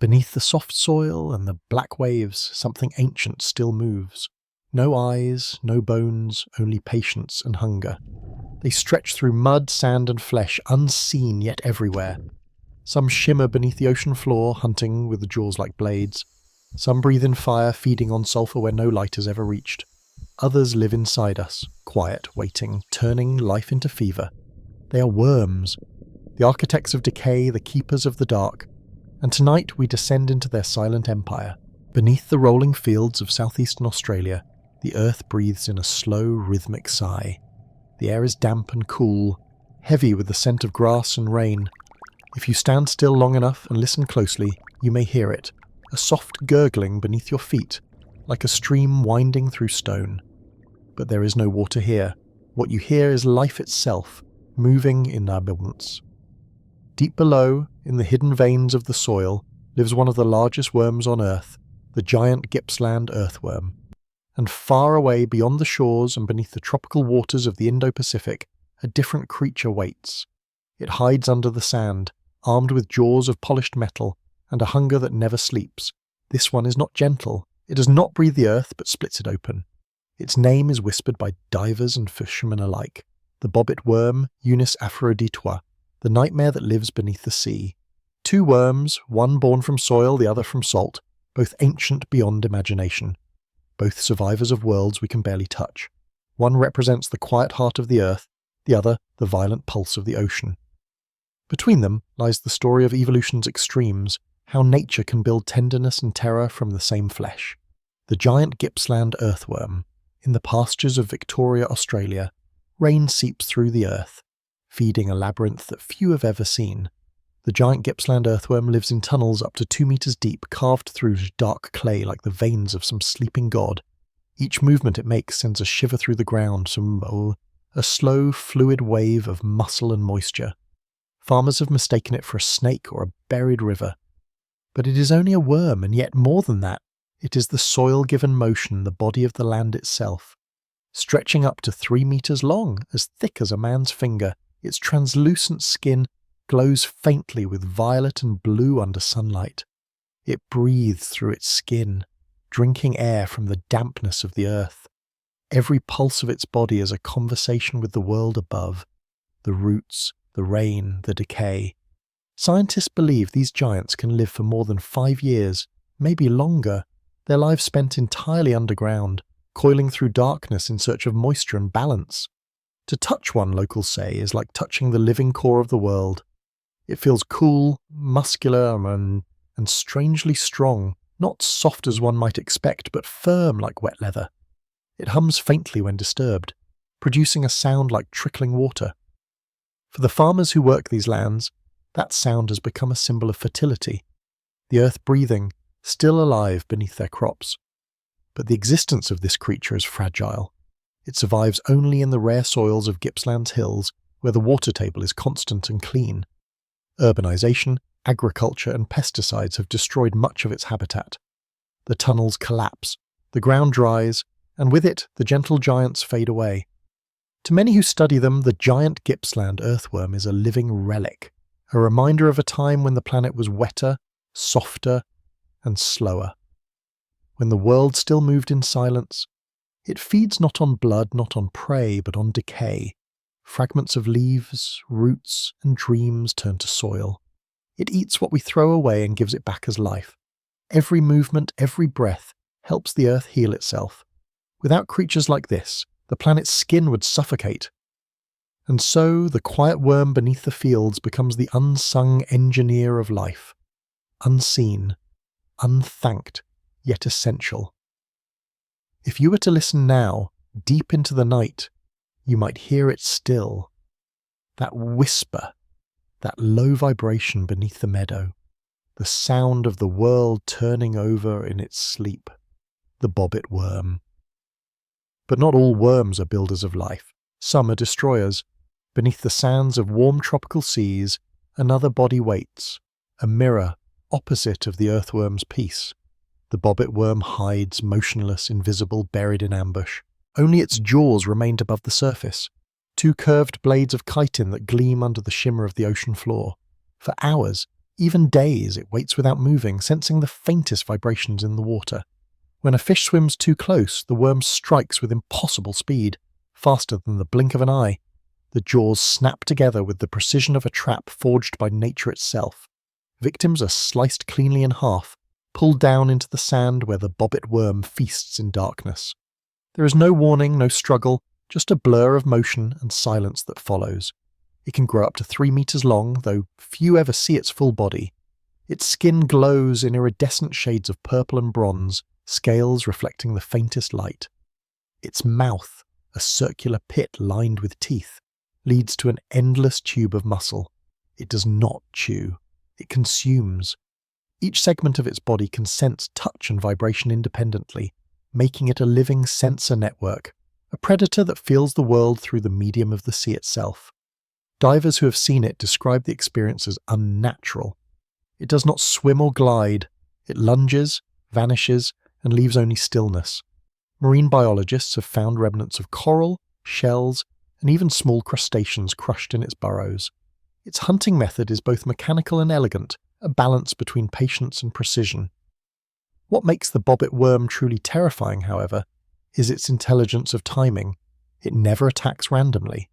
Beneath the soft soil and the black waves, something ancient still moves. No eyes, no bones, only patience and hunger. They stretch through mud, sand and flesh, unseen yet everywhere. Some shimmer beneath the ocean floor, hunting with jaws like blades. Some breathe in fire, feeding on sulfur where no light has ever reached. Others live inside us, quiet, waiting, turning life into fever. They are worms, the architects of decay, the keepers of the dark. And tonight we descend into their silent empire. Beneath the rolling fields of southeastern Australia, the earth breathes in a slow, rhythmic sigh. The air is damp and cool, heavy with the scent of grass and rain. If you stand still long enough and listen closely, you may hear it, a soft gurgling beneath your feet, like a stream winding through stone. But there is no water here. What you hear is life itself, moving in abundance. Deep below, in the hidden veins of the soil, lives one of the largest worms on Earth, the giant Gippsland earthworm. And far away beyond the shores and beneath the tropical waters of the Indo-Pacific, a different creature waits. It hides under the sand, armed with jaws of polished metal and a hunger that never sleeps. This one is not gentle. It does not breathe the earth, but splits it open. Its name is whispered by divers and fishermen alike. The bobbit worm, Unis aphroditois, the nightmare that lives beneath the sea. Two worms, one born from soil, the other from salt, both ancient beyond imagination. Both survivors of worlds we can barely touch. One represents the quiet heart of the earth, the other the violent pulse of the ocean. Between them lies the story of evolution's extremes, how nature can build tenderness and terror from the same flesh. The giant Gippsland earthworm. In the pastures of Victoria, Australia, rain seeps through the earth, feeding a labyrinth that few have ever seen. The giant Gippsland earthworm lives in tunnels up to 2 meters deep, carved through dark clay like the veins of some sleeping god. Each movement it makes sends a shiver through the ground, a slow, fluid wave of muscle and moisture. Farmers have mistaken it for a snake or a buried river. But it is only a worm, and yet more than that, it is the soil-given motion, the body of the land itself. Stretching up to 3 meters long, as thick as a man's finger, its translucent skin glows faintly with violet and blue under sunlight. It breathes through its skin, drinking air from the dampness of the earth. Every pulse of its body is a conversation with the world above, the roots, the rain, the decay. Scientists believe these giants can live for more than 5 years, maybe longer, their lives spent entirely underground, coiling through darkness in search of moisture and balance. To touch one, locals say, is like touching the living core of the world. It feels cool, muscular, and strangely strong, not soft as one might expect, but firm like wet leather. It hums faintly when disturbed, producing a sound like trickling water. For the farmers who work these lands, that sound has become a symbol of fertility, the earth breathing, still alive beneath their crops. But the existence of this creature is fragile. It survives only in the rare soils of Gippsland's hills, where the water table is constant and clean. Urbanization, agriculture and pesticides have destroyed much of its habitat. The tunnels collapse, the ground dries, and with it the gentle giants fade away. To many who study them, the giant Gippsland earthworm is a living relic, a reminder of a time when the planet was wetter, softer, and slower. When the world still moved in silence, it feeds not on blood, not on prey, but on decay. Fragments of leaves, roots, and dreams turn to soil. It eats what we throw away and gives it back as life. Every movement, every breath, helps the earth heal itself. Without creatures like this, the planet's skin would suffocate. And so, the quiet worm beneath the fields becomes the unsung engineer of life. Unseen, unthanked, yet essential. If you were to listen now, deep into the night, you might hear it still. That whisper, that low vibration beneath the meadow, the sound of the world turning over in its sleep, the bobbit worm. But not all worms are builders of life. Some are destroyers. Beneath the sands of warm tropical seas, another body waits, a mirror opposite of the earthworm's peace. The bobbit worm hides, motionless, invisible, buried in ambush. Only its jaws remained above the surface, 2 curved blades of chitin that gleam under the shimmer of the ocean floor. For hours, Even days it waits without moving, sensing the faintest vibrations in the water. When a fish swims too close, the worm strikes with impossible speed, faster than the blink of an eye. The jaws snap together with the precision of a trap forged by nature itself. Victims are sliced cleanly in half, pulled down into the sand where the bobbit worm feasts in darkness. There is no warning, no struggle, just a blur of motion and silence that follows. It can grow up to 3 meters long, though few ever see its full body. Its skin glows in iridescent shades of purple and bronze, scales reflecting the faintest light. Its mouth, a circular pit lined with teeth, leads to an endless tube of muscle. It does not chew. It consumes. Each segment of its body can sense touch and vibration independently, making it a living sensor network, a predator that feels the world through the medium of the sea itself. Divers who have seen it describe the experience as unnatural. It does not swim or glide. It lunges, vanishes, and leaves only stillness. Marine biologists have found remnants of coral, shells, and even small crustaceans crushed in its burrows. Its hunting method is both mechanical and elegant, a balance between patience and precision. What makes the bobbit worm truly terrifying, however, is its intelligence of timing. It never attacks randomly.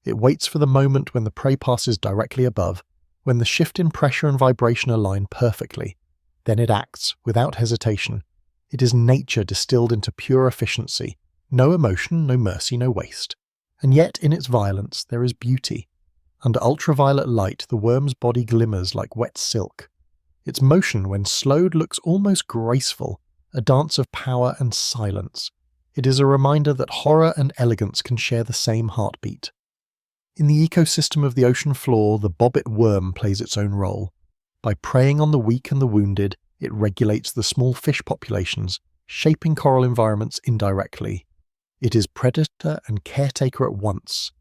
It waits for the moment when the prey passes directly above, when the shift in pressure and vibration align perfectly. Then it acts, without hesitation. It is nature distilled into pure efficiency. No emotion, no mercy, no waste. And yet, in its violence, there is beauty. Under ultraviolet light, the worm's body glimmers like wet silk. Its motion, when slowed, looks almost graceful, a dance of power and silence. It is a reminder that horror and elegance can share the same heartbeat. In the ecosystem of the ocean floor, the bobbit worm plays its own role. By preying on the weak and the wounded, it regulates the small fish populations, shaping coral environments indirectly. It is predator and caretaker at once,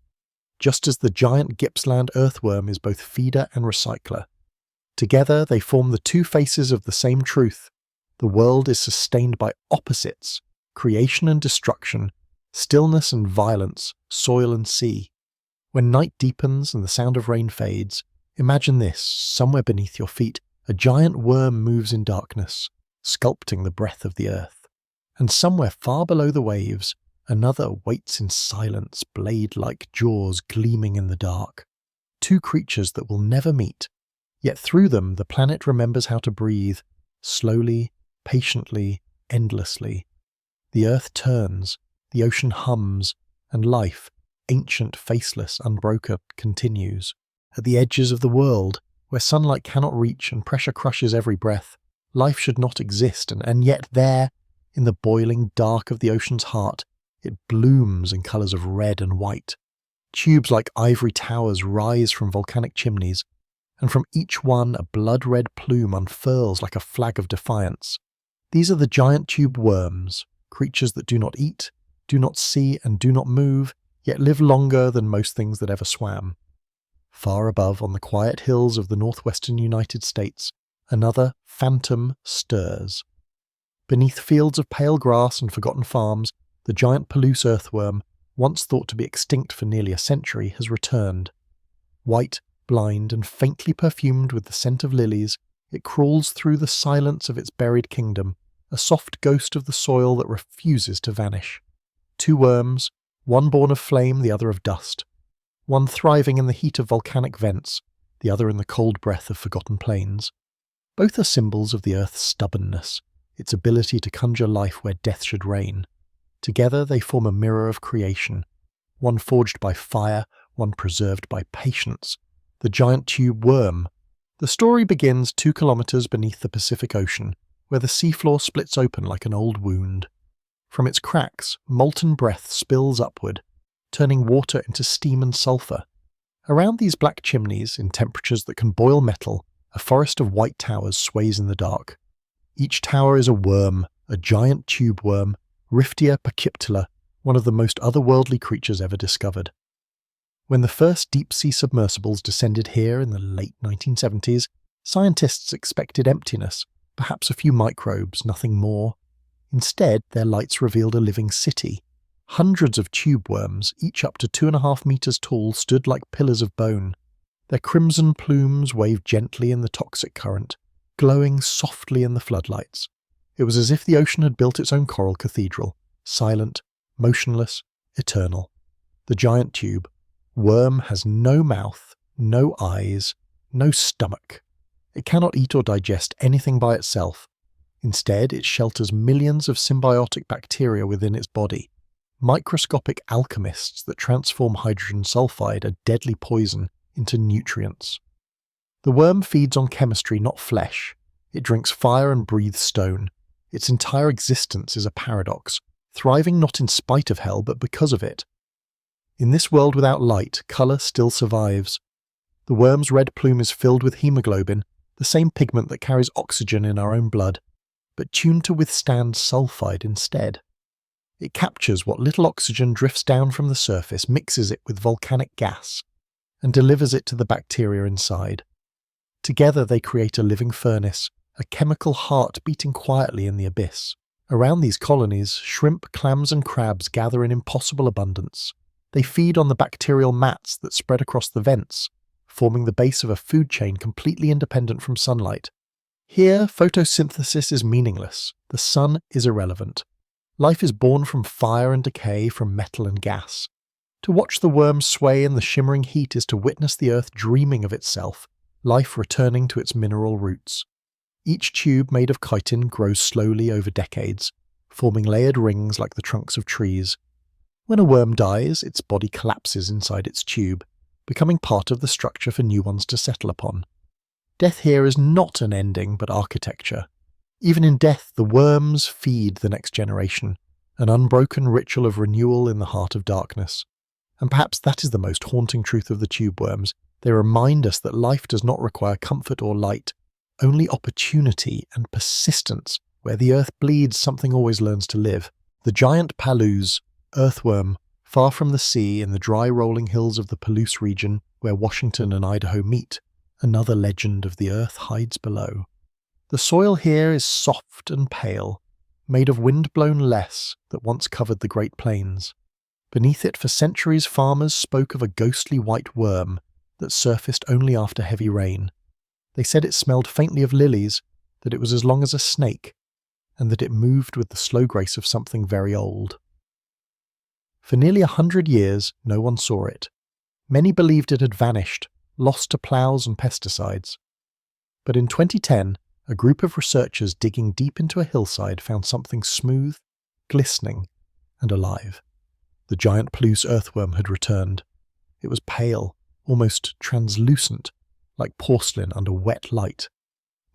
just as the giant Gippsland earthworm is both feeder and recycler. Together they form the two faces of the same truth. The world is sustained by opposites, creation and destruction, stillness and violence, soil and sea. When night deepens and the sound of rain fades, imagine this: somewhere beneath your feet, a giant worm moves in darkness, sculpting the breath of the earth. And somewhere far below the waves, another waits in silence, blade-like jaws gleaming in the dark. Two creatures that will never meet, yet through them the planet remembers how to breathe, slowly, patiently, endlessly. The earth turns, the ocean hums, and life, ancient, faceless, unbroken, continues. At the edges of the world, where sunlight cannot reach and pressure crushes every breath, life should not exist, and yet there, in the boiling dark of the ocean's heart, it blooms in colours of red and white. Tubes like ivory towers rise from volcanic chimneys, and from each one a blood-red plume unfurls like a flag of defiance. These are the giant tube worms, creatures that do not eat, do not see, and do not move, yet live longer than most things that ever swam. Far above, on the quiet hills of the northwestern United States, another phantom stirs. Beneath fields of pale grass and forgotten farms, the giant Palouse earthworm, once thought to be extinct for nearly a century, has returned. White, blind, and faintly perfumed with the scent of lilies, it crawls through the silence of its buried kingdom, a soft ghost of the soil that refuses to vanish. Two worms, one born of flame, the other of dust. One thriving in the heat of volcanic vents, the other in the cold breath of forgotten plains. Both are symbols of the earth's stubbornness, its ability to conjure life where death should reign. Together they form a mirror of creation, one forged by fire, one preserved by patience. The giant tube worm. The story begins 2 kilometers beneath the Pacific Ocean, where the seafloor splits open like an old wound. From its cracks, molten breath spills upward, turning water into steam and sulfur. Around these black chimneys, in temperatures that can boil metal, a forest of white towers sways in the dark. Each tower is a worm, a giant tube worm, Riftia pachyptila, one of the most otherworldly creatures ever discovered. When the first deep-sea submersibles descended here in the late 1970s, scientists expected emptiness, perhaps a few microbes, nothing more. Instead, their lights revealed a living city. Hundreds of tube worms, each up to 2.5 meters tall, stood like pillars of bone. Their crimson plumes waved gently in the toxic current, glowing softly in the floodlights. It was as if the ocean had built its own coral cathedral, silent, motionless, eternal. The giant tube. Worm has no mouth, no eyes, no stomach. It cannot eat or digest anything by itself. Instead, it shelters millions of symbiotic bacteria within its body, microscopic alchemists that transform hydrogen sulfide, a deadly poison, into nutrients. The worm feeds on chemistry, not flesh. It drinks fire and breathes stone. Its entire existence is a paradox, thriving not in spite of hell, but because of it. In this world without light, colour still survives. The worm's red plume is filled with hemoglobin, the same pigment that carries oxygen in our own blood, but tuned to withstand sulfide instead. It captures what little oxygen drifts down from the surface, mixes it with volcanic gas, and delivers it to the bacteria inside. Together they create a living furnace, a chemical heart beating quietly in the abyss. Around these colonies, shrimp, clams and crabs gather in impossible abundance. They feed on the bacterial mats that spread across the vents, forming the base of a food chain completely independent from sunlight. Here, photosynthesis is meaningless. The sun is irrelevant. Life is born from fire and decay, from metal and gas. To watch the worm sway in the shimmering heat is to witness the earth dreaming of itself, life returning to its mineral roots. Each tube made of chitin grows slowly over decades, forming layered rings like the trunks of trees. When a worm dies, its body collapses inside its tube, becoming part of the structure for new ones to settle upon. Death here is not an ending, but architecture. Even in death, the worms feed the next generation, an unbroken ritual of renewal in the heart of darkness. And perhaps that is the most haunting truth of the tube worms. They remind us that life does not require comfort or light, only opportunity and persistence. Where the earth bleeds, something always learns to live. The giant Palouse, earthworm, far from the sea in the dry rolling hills of the Palouse region where Washington and Idaho meet, another legend of the earth hides below. The soil here is soft and pale, made of wind-blown less that once covered the Great Plains. Beneath it for centuries farmers spoke of a ghostly white worm that surfaced only after heavy rain. They said it smelled faintly of lilies, that it was as long as a snake, and that it moved with the slow grace of something very old. For nearly 100 years, no one saw it. Many believed it had vanished, lost to ploughs and pesticides. But in 2010, a group of researchers digging deep into a hillside found something smooth, glistening, and alive. The giant Palouse earthworm had returned. It was pale, almost translucent, like porcelain under wet light.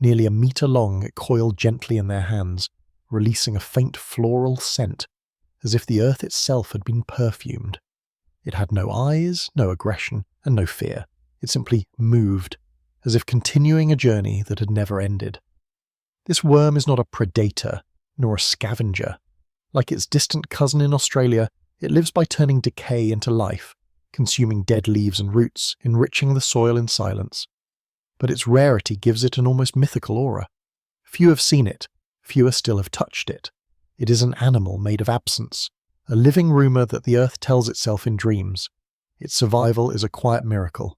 Nearly a metre long, it coiled gently in their hands, releasing a faint floral scent, as if the earth itself had been perfumed. It had no eyes, no aggression, and no fear. It simply moved, as if continuing a journey that had never ended. This worm is not a predator, nor a scavenger. Like its distant cousin in Australia, it lives by turning decay into life, consuming dead leaves and roots, enriching the soil in silence. But its rarity gives it an almost mythical aura. Few have seen it, fewer still have touched it. It is an animal made of absence, a living rumour that the earth tells itself in dreams. Its survival is a quiet miracle.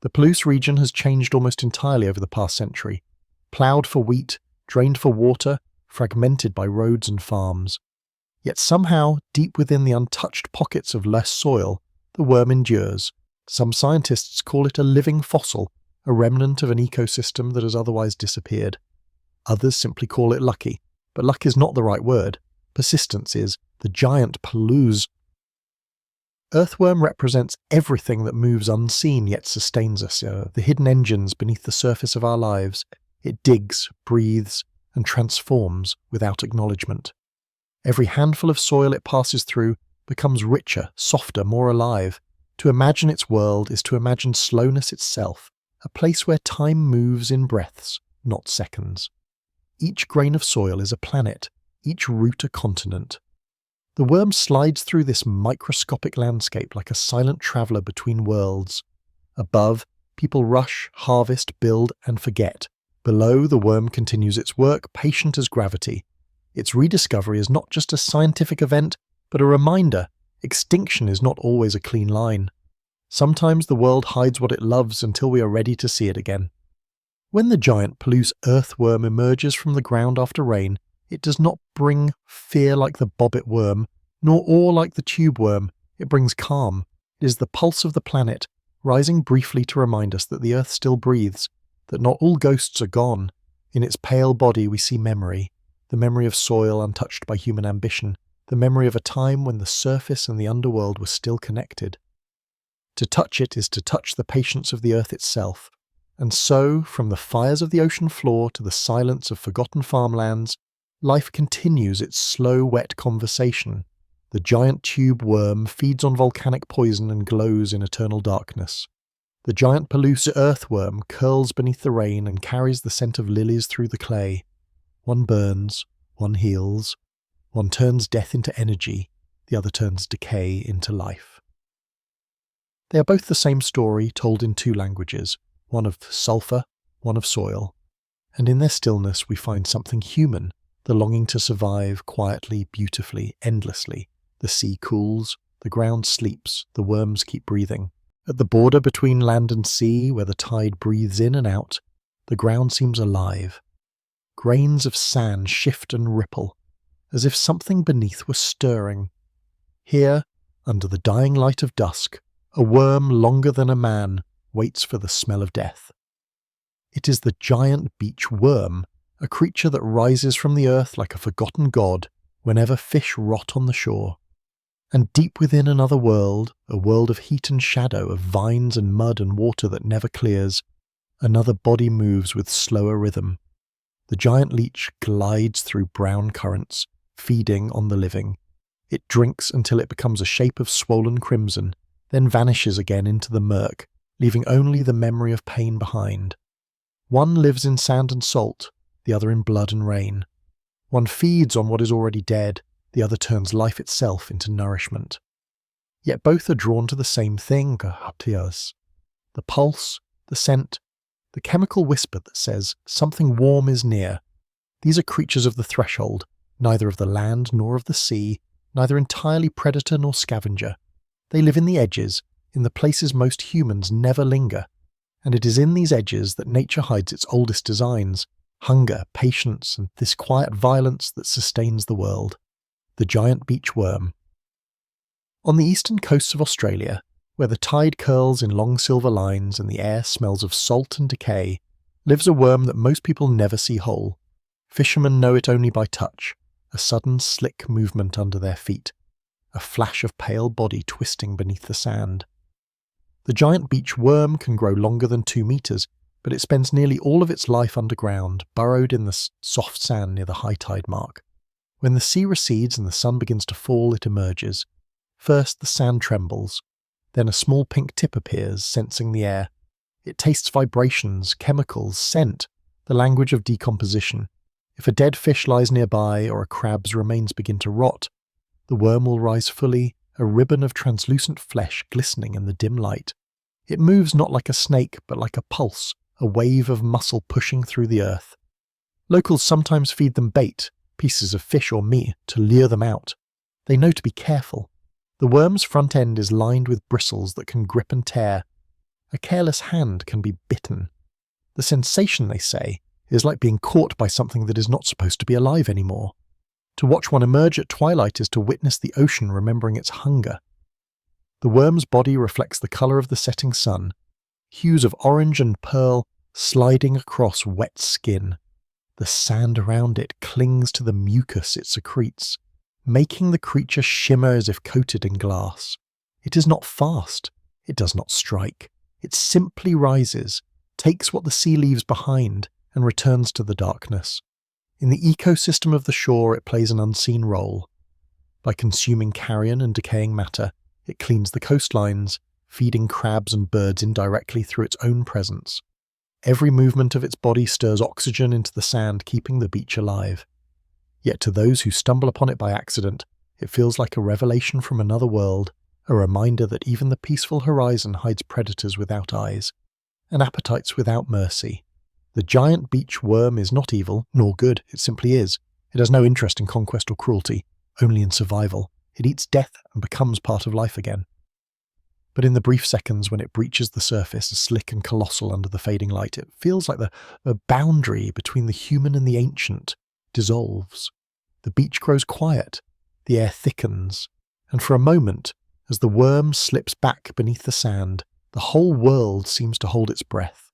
The Palouse region has changed almost entirely over the past century, ploughed for wheat, drained for water, fragmented by roads and farms. Yet somehow, deep within the untouched pockets of less soil, the worm endures. Some scientists call it a living fossil, a remnant of an ecosystem that has otherwise disappeared. Others simply call it lucky, but luck is not the right word. Persistence is. The giant Palouse earthworm represents everything that moves unseen yet sustains us, the hidden engines beneath the surface of our lives. It digs, breathes, and transforms without acknowledgement. Every handful of soil it passes through becomes richer, softer, more alive. To imagine its world is to imagine slowness itself, a place where time moves in breaths, not seconds. Each grain of soil is a planet, each root a continent. The worm slides through this microscopic landscape like a silent traveller between worlds. Above, people rush, harvest, build, and forget. Below, the worm continues its work, patient as gravity. Its rediscovery is not just a scientific event, but a reminder. Extinction is not always a clean line. Sometimes the world hides what it loves until we are ready to see it again. When the giant Pelluce earthworm emerges from the ground after rain, it does not bring fear like the bobbit worm, nor awe like the tube worm. It brings calm. It is the pulse of the planet, rising briefly to remind us that the earth still breathes, that not all ghosts are gone. In its pale body we see memory, the memory of soil untouched by human ambition, the memory of a time when the surface and the underworld were still connected. To touch it is to touch the patience of the earth itself. And so, from the fires of the ocean floor to the silence of forgotten farmlands, life continues its slow, wet conversation. The giant tube worm feeds on volcanic poison and glows in eternal darkness. The giant Pelluce earthworm curls beneath the rain and carries the scent of lilies through the clay. One burns, one heals, one turns death into energy, the other turns decay into life. They are both the same story told in two languages, one of sulphur, one of soil, and in their stillness we find something human, the longing to survive quietly, beautifully, endlessly. The sea cools, the ground sleeps, the worms keep breathing. At the border between land and sea, where the tide breathes in and out, the ground seems alive. Grains of sand shift and ripple, as if something beneath were stirring. Here, under the dying light of dusk, a worm longer than a man waits for the smell of death. It is the giant beach worm, a creature that rises from the earth like a forgotten god whenever fish rot on the shore. And deep within another world, a world of heat and shadow, of vines and mud and water that never clears, another body moves with slower rhythm. The giant leech glides through brown currents, feeding on the living. It drinks until it becomes a shape of swollen crimson, then vanishes again into the murk, leaving only the memory of pain behind. One lives in sand and salt, the other in blood and rain. One feeds on what is already dead, the other turns life itself into nourishment. Yet both are drawn to the same thing, the pulse, the scent, the chemical whisper that says something warm is near. These are creatures of the threshold, neither of the land nor of the sea, neither entirely predator nor scavenger. They live in the edges, in the places most humans never linger, and it is in these edges that nature hides its oldest designs, hunger, patience, and this quiet violence that sustains the world. The giant beach worm. On the eastern coasts of Australia, where the tide curls in long silver lines and the air smells of salt and decay, lives a worm that most people never see whole. Fishermen know it only by touch, a sudden slick movement under their feet, a flash of pale body twisting beneath the sand. The giant beach worm can grow longer than 2 meters, but it spends nearly all of its life underground, burrowed in the soft sand near the high tide mark. When the sea recedes and the sun begins to fall, it emerges. First the sand trembles, then a small pink tip appears, sensing the air. It tastes vibrations, chemicals, scent, the language of decomposition. If a dead fish lies nearby or a crab's remains begin to rot, the worm will rise fully, a ribbon of translucent flesh glistening in the dim light. It moves not like a snake, but like a pulse, a wave of muscle pushing through the earth. Locals sometimes feed them bait, pieces of fish or meat, to lure them out. They know to be careful. The worm's front end is lined with bristles that can grip and tear. A careless hand can be bitten. The sensation, they say, is like being caught by something that is not supposed to be alive anymore. To watch one emerge at twilight is to witness the ocean remembering its hunger. The worm's body reflects the colour of the setting sun, hues of orange and pearl sliding across wet skin. The sand around it clings to the mucus it secretes, making the creature shimmer as if coated in glass. It is not fast. It does not strike. It simply rises, takes what the sea leaves behind, and returns to the darkness. In the ecosystem of the shore, it plays an unseen role. By consuming carrion and decaying matter, it cleans the coastlines, feeding crabs and birds indirectly through its own presence. Every movement of its body stirs oxygen into the sand, keeping the beach alive. Yet to those who stumble upon it by accident, it feels like a revelation from another world, a reminder that even the peaceful horizon hides predators without eyes, and appetites without mercy. The giant beach worm is not evil, nor good, it simply is. It has no interest in conquest or cruelty, only in survival. It eats death and becomes part of life again. but in the brief seconds when it breaches the surface, slick and colossal under the fading light, it feels like the boundary between the human and the ancient dissolves. The beach grows quiet, the air thickens, and for a moment, as the worm slips back beneath the sand, the whole world seems to hold its breath.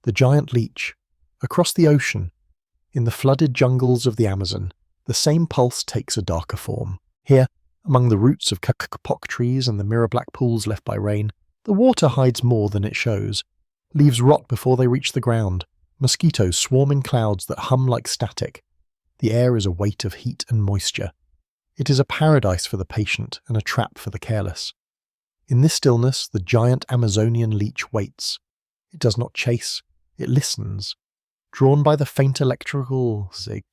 The giant leech, across the ocean, in the flooded jungles of the Amazon, the same pulse takes a darker form. Here, among the roots of kakapok trees and the mirror-black pools left by rain, the water hides more than it shows. Leaves rot before they reach the ground. Mosquitoes swarm in clouds that hum like static. The air is a weight of heat and moisture. It is a paradise for the patient and a trap for the careless. In this stillness, the giant Amazonian leech waits. It does not chase, it listens, drawn by the faint electrical zig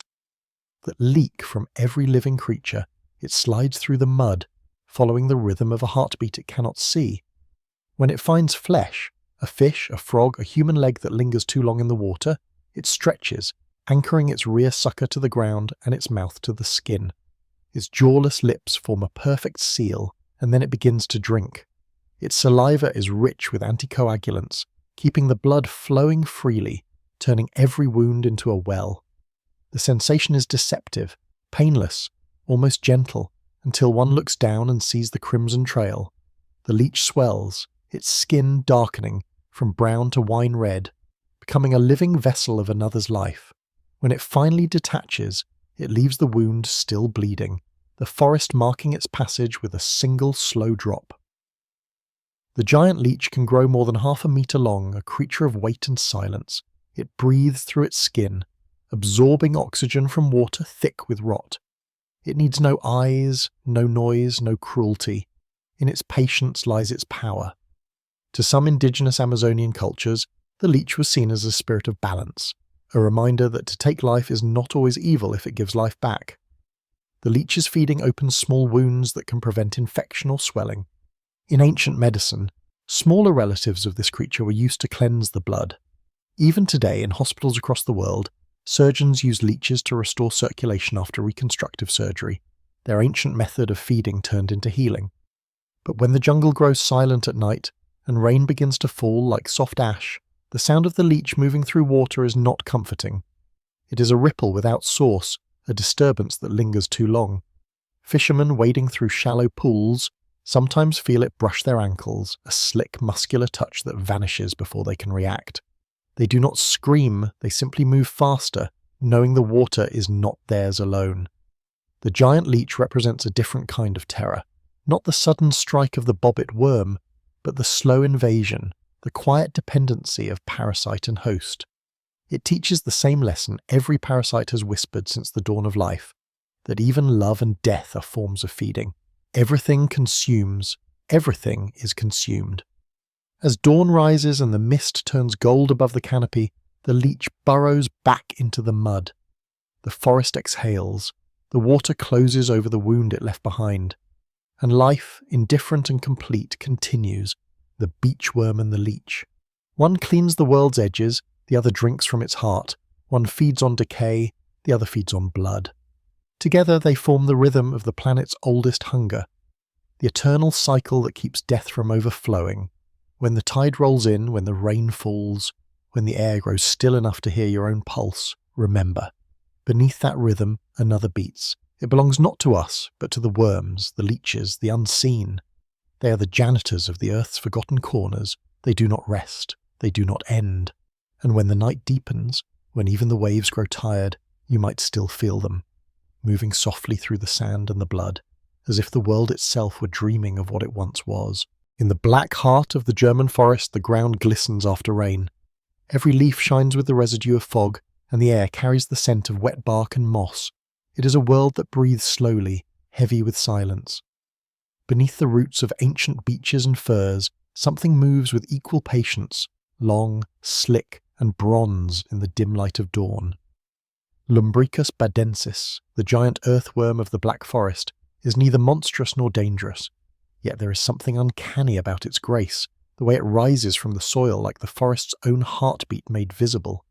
that leak from every living creature. It slides through the mud, following the rhythm of a heartbeat it cannot see. When it finds flesh, a fish, a frog, a human leg that lingers too long in the water, it stretches, anchoring its rear sucker to the ground and its mouth to the skin. Its jawless lips form a perfect seal, and then it begins to drink. Its saliva is rich with anticoagulants, keeping the blood flowing freely, turning every wound into a well. The sensation is deceptive, painless, almost gentle, until one looks down and sees the crimson trail. The leech swells, its skin darkening from brown to wine red, becoming a living vessel of another's life. When it finally detaches, it leaves the wound still bleeding, the forest marking its passage with a single slow drop. The giant leech can grow more than 1/2 meter long, a creature of weight and silence. It breathes through its skin, absorbing oxygen from water thick with rot. It needs no eyes, no noise, no cruelty. In its patience lies its power. To some indigenous Amazonian cultures, the leech was seen as a spirit of balance, a reminder that to take life is not always evil if it gives life back. The leech's feeding opens small wounds that can prevent infection or swelling. In ancient medicine, smaller relatives of this creature were used to cleanse the blood. Even today, in hospitals across the world, surgeons use leeches to restore circulation after reconstructive surgery, their ancient method of feeding turned into healing. But when the jungle grows silent at night, and rain begins to fall like soft ash, the sound of the leech moving through water is not comforting. It is a ripple without source, a disturbance that lingers too long. Fishermen wading through shallow pools sometimes feel it brush their ankles, a slick, muscular touch that vanishes before they can react. They do not scream, they simply move faster, knowing the water is not theirs alone. The giant leech represents a different kind of terror, not the sudden strike of the bobbit worm, but the slow invasion, the quiet dependency of parasite and host. It teaches the same lesson every parasite has whispered since the dawn of life, that even love and death are forms of feeding. Everything consumes, everything is consumed. As dawn rises and the mist turns gold above the canopy, the leech burrows back into the mud. The forest exhales, the water closes over the wound it left behind, and life, indifferent and complete, continues, the beachworm and the leech. One cleans the world's edges, the other drinks from its heart. One feeds on decay, the other feeds on blood. Together they form the rhythm of the planet's oldest hunger, the eternal cycle that keeps death from overflowing. When the tide rolls in, when the rain falls, when the air grows still enough to hear your own pulse, remember, beneath that rhythm another beats. It belongs not to us, but to the worms, the leeches, the unseen. They are the janitors of the earth's forgotten corners. They do not rest, they do not end. And when the night deepens, when even the waves grow tired, you might still feel them, moving softly through the sand and the blood, as if the world itself were dreaming of what it once was. In the black heart of the German forest, the ground glistens after rain. Every leaf shines with the residue of fog, and the air carries the scent of wet bark and moss. It is a world that breathes slowly, heavy with silence. Beneath the roots of ancient beeches and firs, something moves with equal patience, long, slick, and bronze in the dim light of dawn. Lumbricus badensis, the giant earthworm of the Black Forest, is neither monstrous nor dangerous. Yet there is something uncanny about its grace, the way it rises from the soil like the forest's own heartbeat made visible.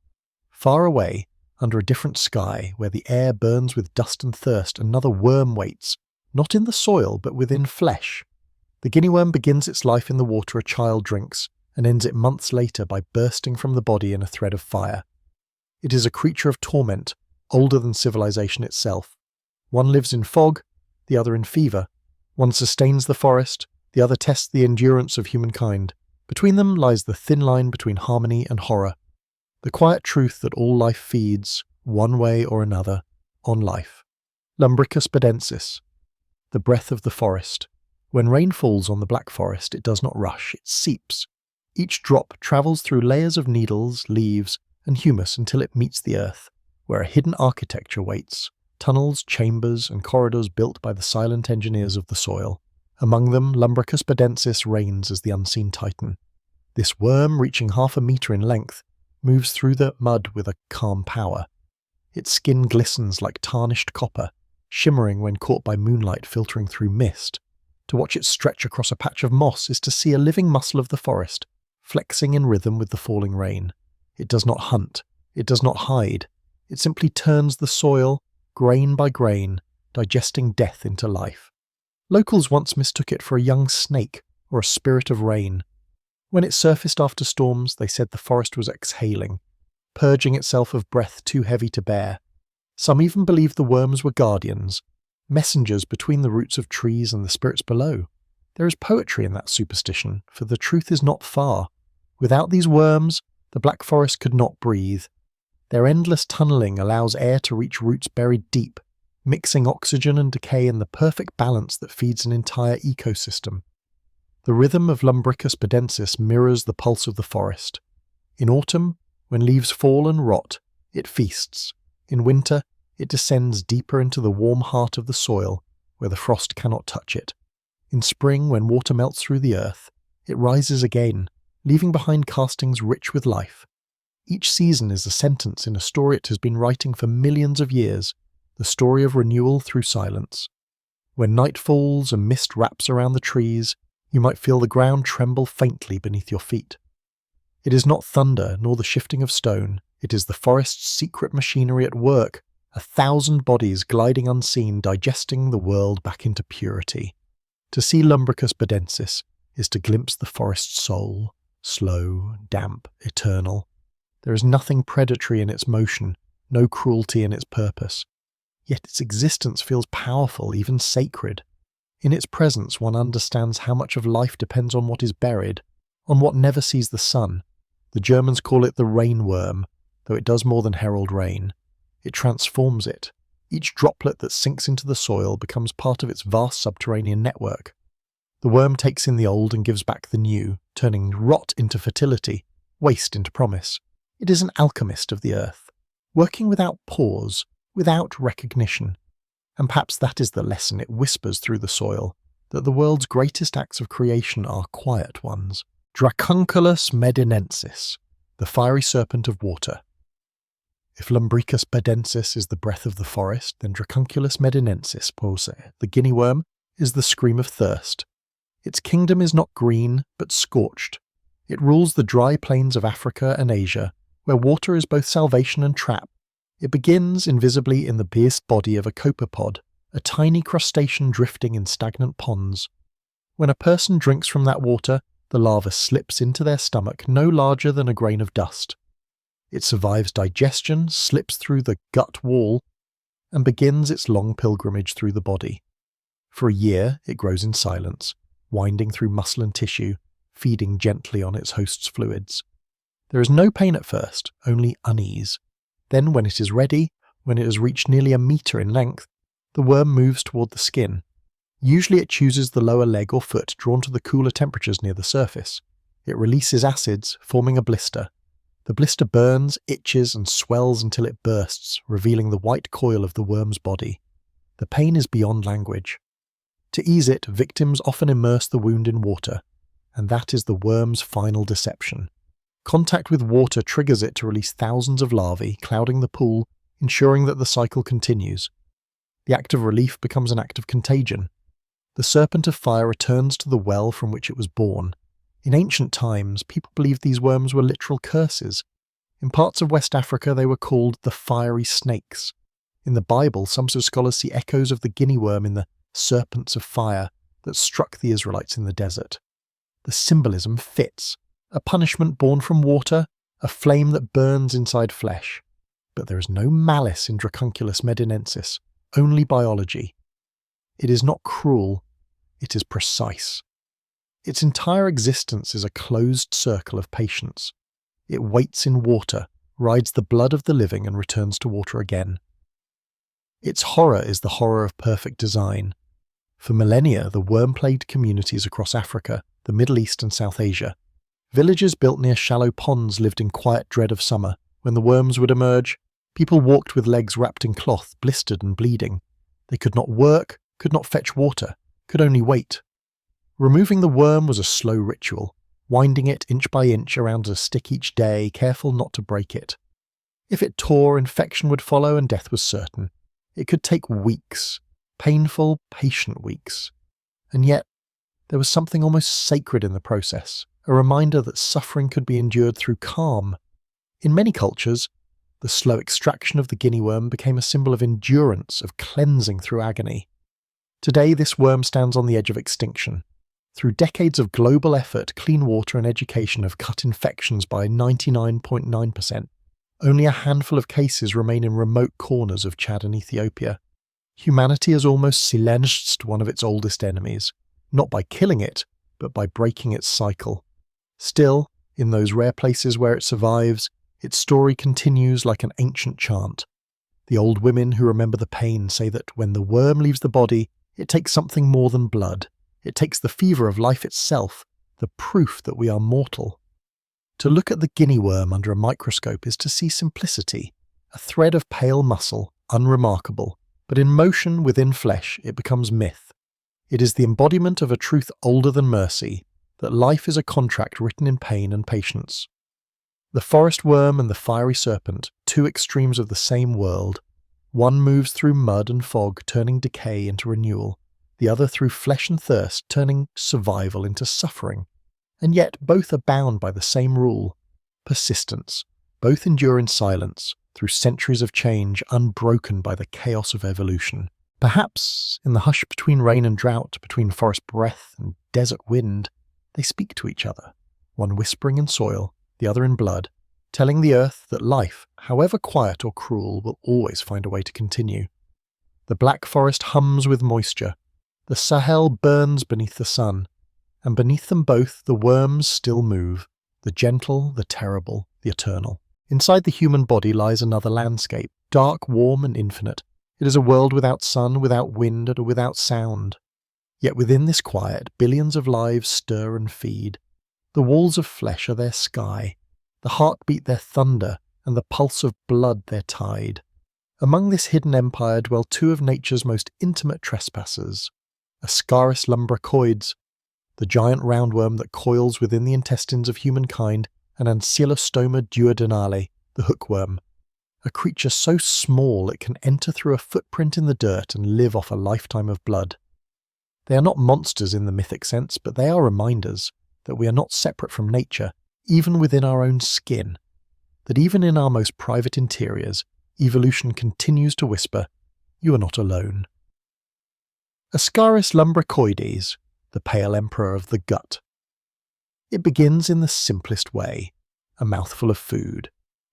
Far away, under a different sky, where the air burns with dust and thirst, another worm waits, not in the soil but within flesh. The guinea worm begins its life in the water a child drinks and ends it months later by bursting from the body in a thread of fire. It is a creature of torment, older than civilization itself. One lives in fog, the other in fever. One sustains the forest, the other tests the endurance of humankind. Between them lies the thin line between harmony and horror. The quiet truth that all life feeds, one way or another, on life. Lumbricus badensis, the breath of the forest. When rain falls on the Black Forest, it does not rush, it seeps. Each drop travels through layers of needles, leaves, and humus until it meets the earth, where a hidden architecture waits, tunnels, chambers, and corridors built by the silent engineers of the soil. Among them, Lumbricus badensis reigns as the unseen titan. This worm, reaching 1/2 metre in length, moves through the mud with a calm power. Its skin glistens like tarnished copper, shimmering when caught by moonlight filtering through mist. To watch it stretch across a patch of moss is to see a living muscle of the forest, flexing in rhythm with the falling rain. It does not hunt, it does not hide, it simply turns the soil, grain by grain, digesting death into life. Locals once mistook it for a young snake or a spirit of rain. When it surfaced after storms, they said the forest was exhaling, purging itself of breath too heavy to bear. Some even believed the worms were guardians, messengers between the roots of trees and the spirits below. There is poetry in that superstition, for the truth is not far. Without these worms, the Black Forest could not breathe. Their endless tunnelling allows air to reach roots buried deep, mixing oxygen and decay in the perfect balance that feeds an entire ecosystem. The rhythm of Lumbricus badensis mirrors the pulse of the forest. In autumn, when leaves fall and rot, it feasts. In winter, it descends deeper into the warm heart of the soil, where the frost cannot touch it. In spring, when water melts through the earth, it rises again, leaving behind castings rich with life. Each season is a sentence in a story it has been writing for millions of years, the story of renewal through silence. When night falls and mist wraps around the trees, you might feel the ground tremble faintly beneath your feet. It is not thunder nor the shifting of stone, it is the forest's secret machinery at work, 1,000 bodies gliding unseen, digesting the world back into purity. To see Lumbricus badensis is to glimpse the forest's soul, slow, damp, eternal. There is nothing predatory in its motion, no cruelty in its purpose. Yet its existence feels powerful, even sacred. In its presence one understands how much of life depends on what is buried, on what never sees the sun. The Germans call it the rainworm, though it does more than herald rain. It transforms it. Each droplet that sinks into the soil becomes part of its vast subterranean network. The worm takes in the old and gives back the new, turning rot into fertility, waste into promise. It is an alchemist of the earth, working without pause, without recognition. And perhaps that is the lesson it whispers through the soil, that the world's greatest acts of creation are quiet ones. Dracunculus medinensis, the fiery serpent of water. If Lumbricus badensis is the breath of the forest, then Dracunculus medinensis, pose, the guinea worm, is the scream of thirst. Its kingdom is not green, but scorched. It rules the dry plains of Africa and Asia, where water is both salvation and trap. It begins invisibly in the pierced body of a copepod, a tiny crustacean drifting in stagnant ponds. When a person drinks from that water, the larva slips into their stomach no larger than a grain of dust. It survives digestion, slips through the gut wall, and begins its long pilgrimage through the body. For a year, it grows in silence, winding through muscle and tissue, feeding gently on its host's fluids. There is no pain at first, only unease. Then, when it is ready, when it has reached nearly 1 metre in length, the worm moves toward the skin. Usually it chooses the lower leg or foot drawn to the cooler temperatures near the surface. It releases acids, forming a blister. The blister burns, itches, and swells until it bursts, revealing the white coil of the worm's body. The pain is beyond language. To ease it, victims often immerse the wound in water, and that is the worm's final deception. Contact with water triggers it to release thousands of larvae, clouding the pool, ensuring that the cycle continues. The act of relief becomes an act of contagion. The serpent of fire returns to the well from which it was born. In ancient times, people believed these worms were literal curses. In parts of West Africa, they were called the fiery snakes. In the Bible, some scholars see echoes of the guinea worm in the serpents of fire, that struck the Israelites in the desert. The symbolism fits. A punishment born from water, a flame that burns inside flesh. But there is no malice in Dracunculus medinensis, only biology. It is not cruel, it is precise. Its entire existence is a closed circle of patience. It waits in water, rides the blood of the living and returns to water again. Its horror is the horror of perfect design. For millennia, the worm-plagued communities across Africa, the Middle East and South Asia, villages built near shallow ponds lived in quiet dread of summer. When the worms would emerge, people walked with legs wrapped in cloth, blistered and bleeding. They could not work, could not fetch water, could only wait. Removing the worm was a slow ritual, winding it inch by inch around a stick each day, careful not to break it. If it tore, infection would follow and death was certain. It could take weeks, painful, patient weeks. And yet, there was something almost sacred in the process, a reminder that suffering could be endured through calm. In many cultures, the slow extraction of the guinea worm became a symbol of endurance, of cleansing through agony. Today, this worm stands on the edge of extinction. Through decades of global effort, clean water and education have cut infections by 99.9%. Only a handful of cases remain in remote corners of Chad and Ethiopia. Humanity has almost silenced one of its oldest enemies, not by killing it, but by breaking its cycle. Still, in those rare places where it survives, its story continues like an ancient chant. The old women who remember the pain say that when the worm leaves the body, it takes something more than blood. It takes the fever of life itself, the proof that we are mortal. To look at the guinea worm under a microscope is to see simplicity, a thread of pale muscle, unremarkable, but in motion within flesh it becomes myth. It is the embodiment of a truth older than mercy, that life is a contract written in pain and patience. The forest worm and the fiery serpent, two extremes of the same world. One moves through mud and fog, turning decay into renewal. The other through flesh and thirst, turning survival into suffering. And yet both are bound by the same rule, persistence. Both endure in silence, through centuries of change, unbroken by the chaos of evolution. Perhaps, in the hush between rain and drought, between forest breath and desert wind, they speak to each other, one whispering in soil, the other in blood, telling the earth that life, however quiet or cruel, will always find a way to continue. The black forest hums with moisture. The Sahel burns beneath the sun, and beneath them both the worms still move, the gentle, the terrible, the eternal. Inside the human body lies another landscape, dark, warm and infinite. It is a world without sun, without wind, and without sound. Yet within this quiet, billions of lives stir and feed. The walls of flesh are their sky, the heartbeat their thunder, and the pulse of blood their tide. Among this hidden empire dwell two of nature's most intimate trespassers, Ascaris lumbricoides, the giant roundworm that coils within the intestines of humankind, and Ancylostoma duodenale, the hookworm, a creature so small it can enter through a footprint in the dirt and live off a lifetime of blood. They are not monsters in the mythic sense, but they are reminders that we are not separate from nature, even within our own skin, that even in our most private interiors, evolution continues to whisper, "You are not alone." Ascaris lumbricoides, the pale emperor of the gut. It begins in the simplest way, a mouthful of food,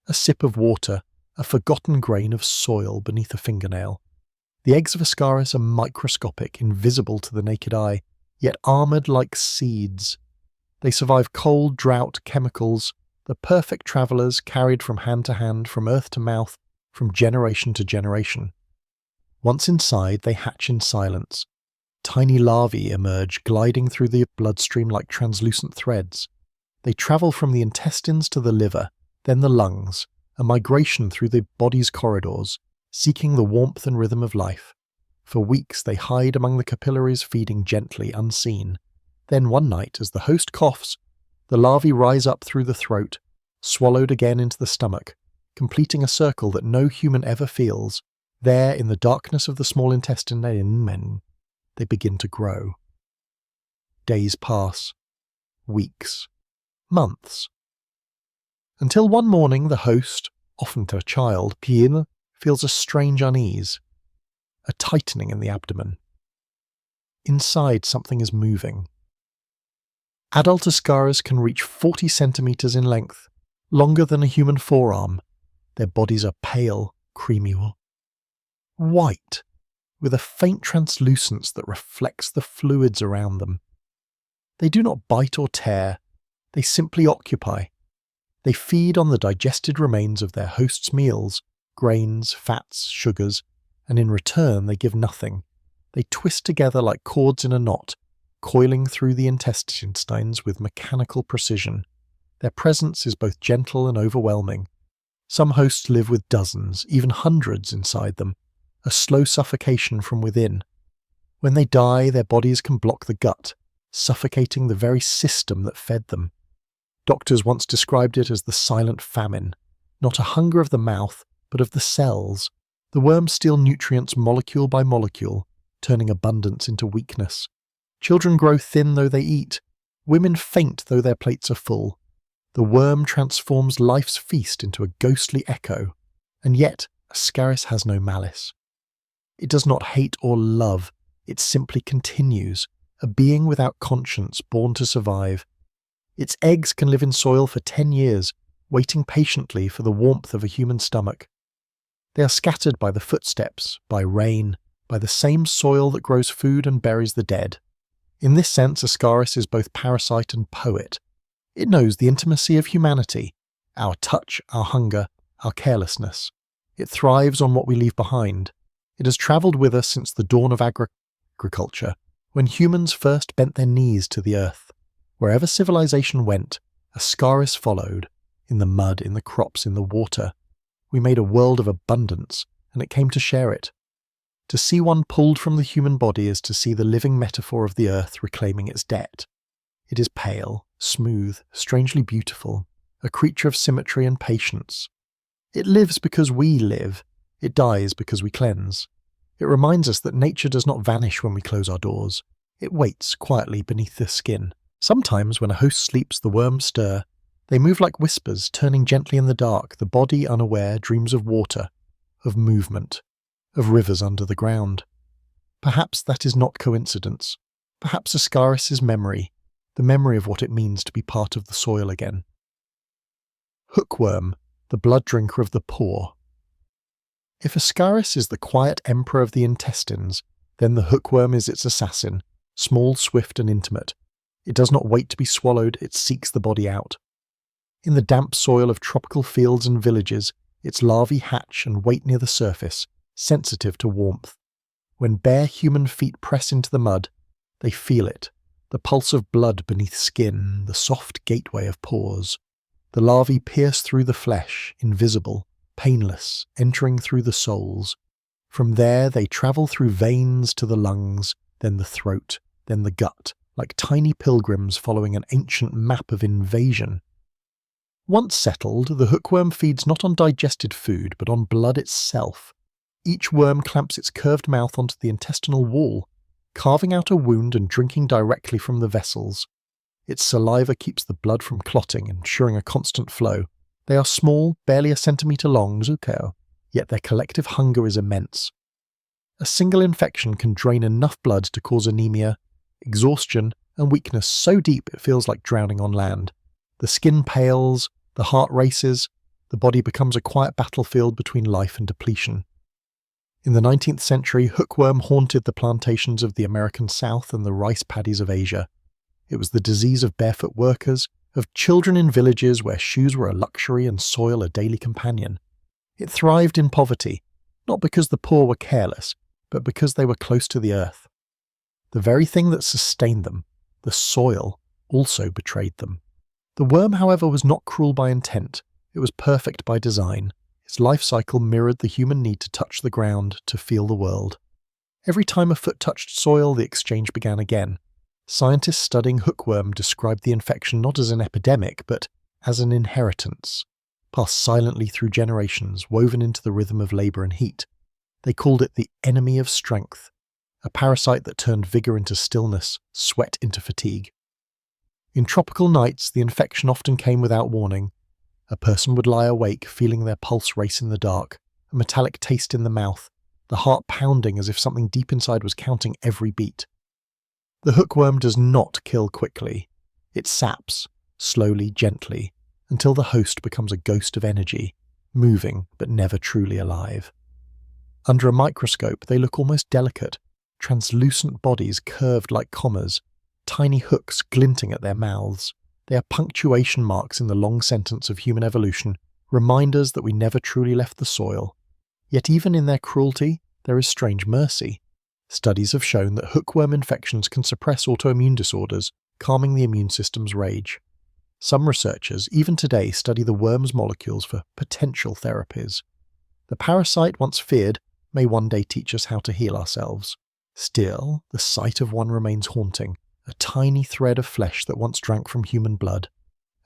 a sip of water, a forgotten grain of soil beneath a fingernail. The eggs of Ascaris are microscopic, invisible to the naked eye, yet armoured like seeds. They survive cold, drought, chemicals, the perfect travellers carried from hand to hand, from earth to mouth, from generation to generation. Once inside, they hatch in silence. Tiny larvae emerge, gliding through the bloodstream like translucent threads. They travel from the intestines to the liver, then the lungs, a migration through the body's corridors, seeking the warmth and rhythm of life. For weeks they hide among the capillaries, feeding gently, unseen. Then one night, as the host coughs, the larvae rise up through the throat, swallowed again into the stomach, completing a circle that no human ever feels. There, in the darkness of the small intestine, they begin to grow. Days pass, weeks, months, until one morning the host, often to a child, Pierre, feels a strange unease, a tightening in the abdomen. inside something is moving. Adult Ascaris can reach 40 centimeters in length, longer than a human forearm. Their bodies are pale, creamy white, with a faint translucence that reflects the fluids around them. They do not bite or tear, they simply occupy. They feed on the digested remains of their host's meals, grains, fats, sugars, and in return they give nothing. They twist together like cords in a knot, coiling through the intestines with mechanical precision. Their presence is both gentle and overwhelming. Some hosts live with dozens, even hundreds inside them, a slow suffocation from within. When they die, their bodies can block the gut, suffocating the very system that fed them. Doctors once described it as the silent famine, not a hunger of the mouth, but of the cells. The worms steal nutrients molecule by molecule, turning abundance into weakness. Children grow thin though they eat. Women faint though their plates are full. The worm transforms life's feast into a ghostly echo, and yet Ascaris has no malice. It does not hate or love, it simply continues, a being without conscience born to survive. Its eggs can live in soil for 10 years, waiting patiently for the warmth of a human stomach. They are scattered by the footsteps, by rain, by the same soil that grows food and buries the dead. In this sense, Ascaris is both parasite and poet. It knows the intimacy of humanity, our touch, our hunger, our carelessness. It thrives on what we leave behind. It has travelled with us since the dawn of agriculture, when humans first bent their knees to the earth. Wherever civilization went, Ascaris followed, in the mud, in the crops, in the water. We made a world of abundance, and it came to share it. To see one pulled from the human body is to see the living metaphor of the earth reclaiming its debt. It is pale, smooth, strangely beautiful, a creature of symmetry and patience. It lives because we live. It dies because we cleanse. It reminds us that nature does not vanish when we close our doors. It waits quietly beneath the skin. Sometimes when a host sleeps, the worms stir. They move like whispers, turning gently in the dark. The body, unaware, dreams of water, of movement, of rivers under the ground. Perhaps that is not coincidence. Perhaps Ascaris' memory, the memory of what it means to be part of the soil again. Hookworm, the blood drinker of the poor. If Ascaris is the quiet emperor of the intestines, then the hookworm is its assassin, small, swift, and intimate. It does not wait to be swallowed, it seeks the body out. In the damp soil of tropical fields and villages, its larvae hatch and wait near the surface, sensitive to warmth. When bare human feet press into the mud, they feel it, the pulse of blood beneath skin, the soft gateway of pores. The larvae pierce through the flesh, invisible, painless, entering through the soles. From there they travel through veins to the lungs, then the throat, then the gut, like tiny pilgrims following an ancient map of invasion. Once settled, the hookworm feeds not on digested food, but on blood itself. Each worm clamps its curved mouth onto the intestinal wall, carving out a wound and drinking directly from the vessels. Its saliva keeps the blood from clotting, ensuring a constant flow. They are small, barely a centimetre long, zukao, yet their collective hunger is immense. A single infection can drain enough blood to cause anemia, exhaustion, and weakness so deep it feels like drowning on land. The skin pales, the heart races, the body becomes a quiet battlefield between life and depletion. In the 19th century, hookworm haunted the plantations of the American South and the rice paddies of Asia. It was the disease of barefoot workers, of children in villages where shoes were a luxury and soil a daily companion. It thrived in poverty, not because the poor were careless, but because they were close to the earth. The very thing that sustained them, the soil, also betrayed them. The worm, however, was not cruel by intent. It was perfect by design. Its life cycle mirrored the human need to touch the ground, to feel the world. Every time a foot touched soil, the exchange began again. Scientists studying hookworm described the infection not as an epidemic, but as an inheritance, passed silently through generations, woven into the rhythm of labour and heat. They called it the enemy of strength, a parasite that turned vigour into stillness, sweat into fatigue. In tropical nights, the infection often came without warning. A person would lie awake, feeling their pulse race in the dark, a metallic taste in the mouth, the heart pounding as if something deep inside was counting every beat. The hookworm does not kill quickly. It saps, slowly, gently, until the host becomes a ghost of energy, moving but never truly alive. Under a microscope, they look almost delicate, translucent bodies curved like commas, tiny hooks glinting at their mouths. They are punctuation marks in the long sentence of human evolution, reminders that we never truly left the soil. Yet even in their cruelty, there is strange mercy. Studies have shown that hookworm infections can suppress autoimmune disorders, calming the immune system's rage. Some researchers, even today, study the worm's molecules for potential therapies. The parasite once feared may one day teach us how to heal ourselves. Still, the sight of one remains haunting, a tiny thread of flesh that once drank from human blood,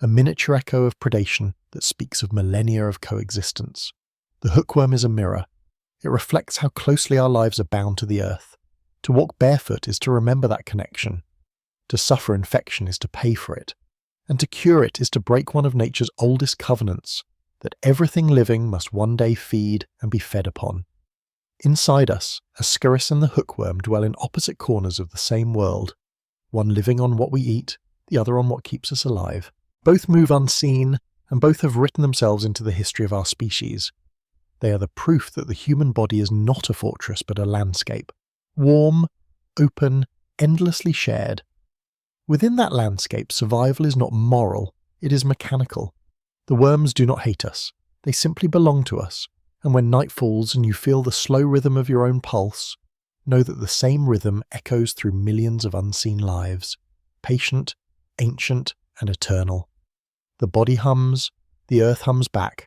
a miniature echo of predation that speaks of millennia of coexistence. The hookworm is a mirror. It reflects how closely our lives are bound to the earth. To walk barefoot is to remember that connection. To suffer infection is to pay for it. And to cure it is to break one of nature's oldest covenants, that everything living must one day feed and be fed upon. Inside us, Ascaris and the hookworm dwell in opposite corners of the same world, one living on what we eat, the other on what keeps us alive. Both move unseen, and both have written themselves into the history of our species. They are the proof that the human body is not a fortress but a landscape, warm, open, endlessly shared. Within that landscape, survival is not moral, it is mechanical. The worms do not hate us, they simply belong to us, and when night falls and you feel the slow rhythm of your own pulse, know that the same rhythm echoes through millions of unseen lives, patient, ancient, and eternal. The body hums, the earth hums back,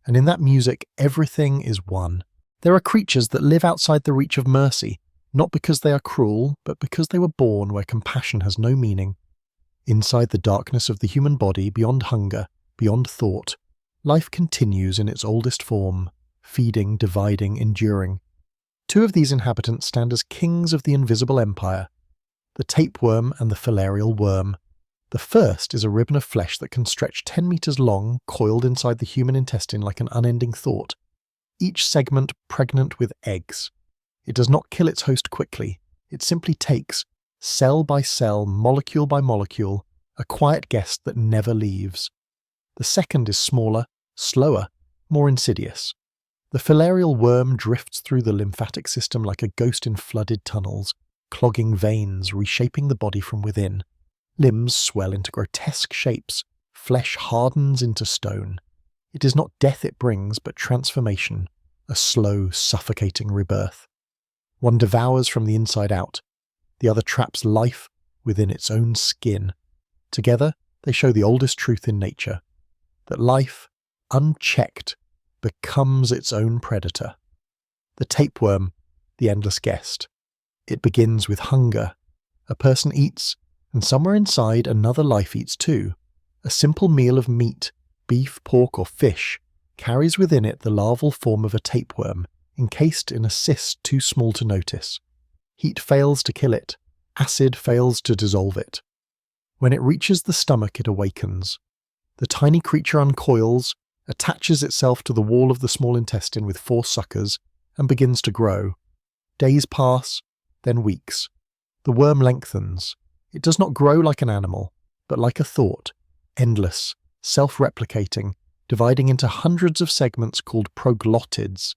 and in that music everything is one. There are creatures that live outside the reach of mercy, not because they are cruel, but because they were born where compassion has no meaning. Inside the darkness of the human body, beyond hunger, beyond thought, life continues in its oldest form, feeding, dividing, enduring. Two of these inhabitants stand as kings of the invisible empire, the tapeworm and the filarial worm. The first is a ribbon of flesh that can stretch 10 meters long, coiled inside the human intestine like an unending thought, each segment pregnant with eggs. It does not kill its host quickly. It simply takes, cell by cell, molecule by molecule, a quiet guest that never leaves. The second is smaller, slower, more insidious. The filarial worm drifts through the lymphatic system like a ghost in flooded tunnels, clogging veins, reshaping the body from within. Limbs swell into grotesque shapes, flesh hardens into stone. It is not death it brings, but transformation, a slow, suffocating rebirth. One devours from the inside out, the other traps life within its own skin. Together, they show the oldest truth in nature, that life, unchecked, becomes its own predator. The tapeworm, the endless guest. It begins with hunger. A person eats, and somewhere inside another life eats too. A simple meal of meat, beef, pork, or fish, carries within it the larval form of a tapeworm, encased in a cyst too small to notice. Heat fails to kill it. Acid fails to dissolve it. When it reaches the stomach, it awakens. The tiny creature uncoils, attaches itself to the wall of the small intestine with 4 suckers, and begins to grow. Days pass, then weeks. The worm lengthens. It does not grow like an animal, but like a thought, endless, self-replicating, dividing into hundreds of segments called proglottids.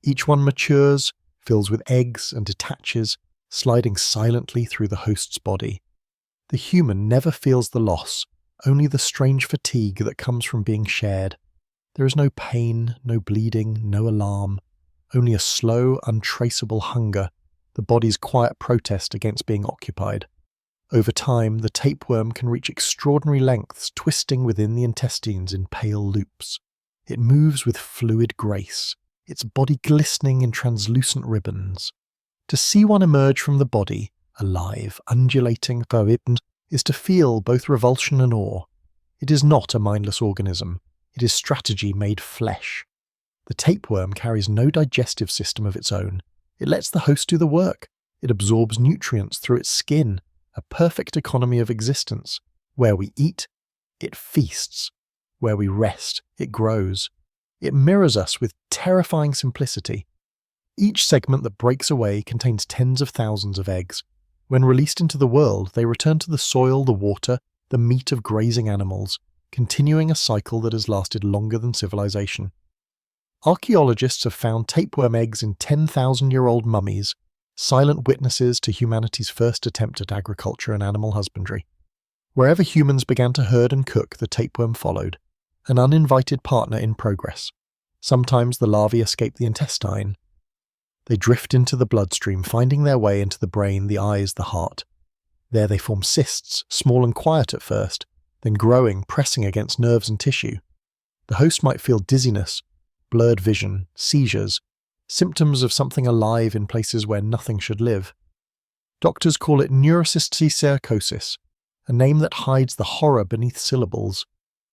Each one matures, fills with eggs, and detaches, sliding silently through the host's body. The human never feels the loss, only the strange fatigue that comes from being shared. There is no pain, no bleeding, no alarm, only a slow, untraceable hunger, the body's quiet protest against being occupied. Over time, the tapeworm can reach extraordinary lengths, twisting within the intestines in pale loops. It moves with fluid grace, its body glistening in translucent ribbons. To see one emerge from the body, alive, undulating, is to feel both revulsion and awe. It is not a mindless organism. It is strategy made flesh. The tapeworm carries no digestive system of its own. It lets the host do the work. It absorbs nutrients through its skin, a perfect economy of existence. Where we eat, it feasts. Where we rest, it grows. It mirrors us with terrifying simplicity. Each segment that breaks away contains tens of thousands of eggs. When released into the world, they return to the soil, the water, the meat of grazing animals, continuing a cycle that has lasted longer than civilization. Archaeologists have found tapeworm eggs in 10,000-year-old mummies, silent witnesses to humanity's first attempt at agriculture and animal husbandry. Wherever humans began to herd and cook, the tapeworm followed, an uninvited partner in progress. Sometimes the larvae escape the intestine. They drift into the bloodstream, finding their way into the brain, the eyes, the heart. There they form cysts, small and quiet at first, then growing, pressing against nerves and tissue. The host might feel dizziness, blurred vision, seizures, symptoms of something alive in places where nothing should live. Doctors call it neurocysticercosis, a name that hides the horror beneath syllables.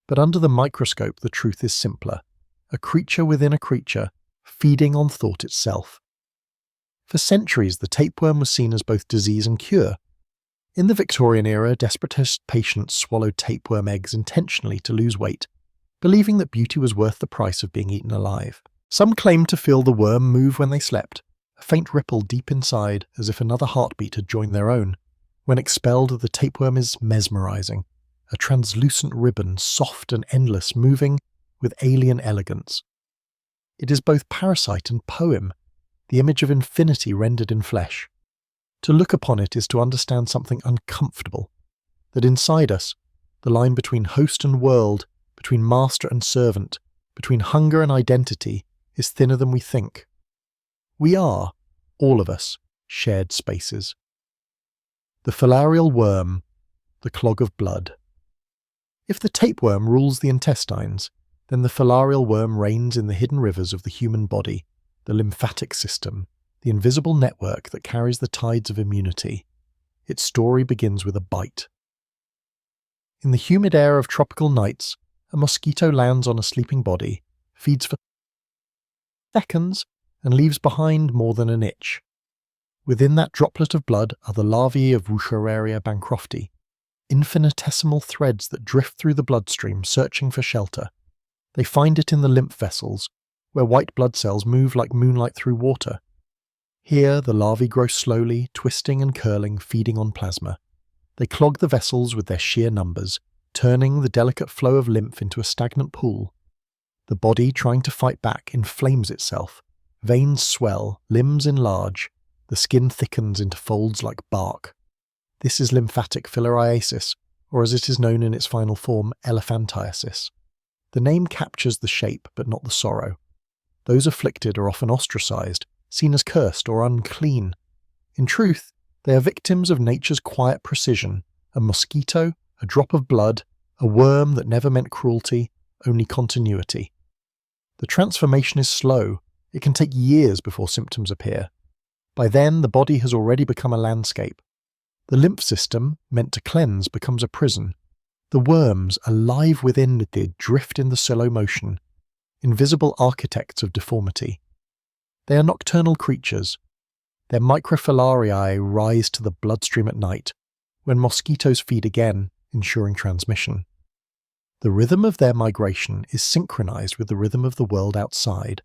But under the microscope, the truth is simpler. A creature within a creature, feeding on thought itself. For centuries, the tapeworm was seen as both disease and cure. In the Victorian era, desperate patients swallowed tapeworm eggs intentionally to lose weight, believing that beauty was worth the price of being eaten alive. Some claimed to feel the worm move when they slept, a faint ripple deep inside, as if another heartbeat had joined their own. When expelled, the tapeworm is mesmerizing, a translucent ribbon, soft and endless, moving with alien elegance. It is both parasite and poem, the image of infinity rendered in flesh. To look upon it is to understand something uncomfortable, that inside us, the line between host and world, between master and servant, between hunger and identity, is thinner than we think. We are, all of us, shared spaces. The filarial worm, the clog of blood. If the tapeworm rules the intestines, then the filarial worm reigns in the hidden rivers of the human body, the lymphatic system, the invisible network that carries the tides of immunity. Its story begins with a bite. In the humid air of tropical nights, a mosquito lands on a sleeping body, feeds for seconds, and leaves behind more than an itch. Within that droplet of blood are the larvae of Wuchereria bancrofti, infinitesimal threads that drift through the bloodstream searching for shelter. They find it in the lymph vessels, where white blood cells move like moonlight through water. Here the larvae grow slowly, twisting and curling, feeding on plasma. They clog the vessels with their sheer numbers, turning the delicate flow of lymph into a stagnant pool. The body, trying to fight back, inflames itself. Veins swell, limbs enlarge, the skin thickens into folds like bark. This is lymphatic filariasis, or as it is known in its final form, elephantiasis. The name captures the shape, but not the sorrow. Those afflicted are often ostracized, seen as cursed or unclean. In truth, they are victims of nature's quiet precision, a mosquito, a drop of blood, a worm that never meant cruelty, only continuity. The transformation is slow. It can take years before symptoms appear. By then, the body has already become a landscape. The lymph system, meant to cleanse, becomes a prison. The worms, alive within it, drift in the slow motion, invisible architects of deformity. They are nocturnal creatures. Their microfilariae rise to the bloodstream at night, when mosquitoes feed again, ensuring transmission. The rhythm of their migration is synchronized with the rhythm of the world outside.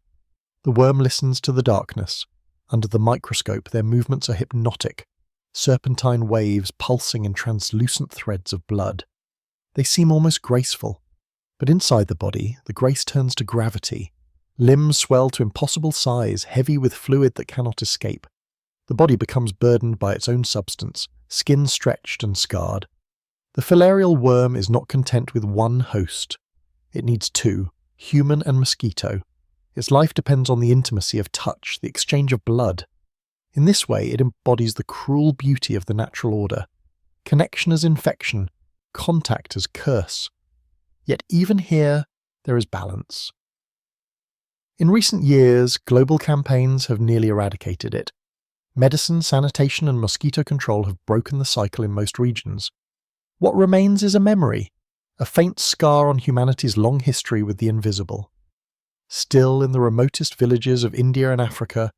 The worm listens to the darkness. Under the microscope, their movements are hypnotic, serpentine waves pulsing in translucent threads of blood. They seem almost graceful, but inside the body, the grace turns to gravity. Limbs swell to impossible size, heavy with fluid that cannot escape. The body becomes burdened by its own substance, skin stretched and scarred. The filarial worm is not content with one host. It needs two, human and mosquito. Its life depends on the intimacy of touch, the exchange of blood. In this way, it embodies the cruel beauty of the natural order. Connection as infection, contact as curse. Yet even here, there is balance. In recent years, global campaigns have nearly eradicated it. Medicine, sanitation, and mosquito control have broken the cycle in most regions. What remains is a memory, a faint scar on humanity's long history with the invisible. Still, in the remotest villages of India and Africa,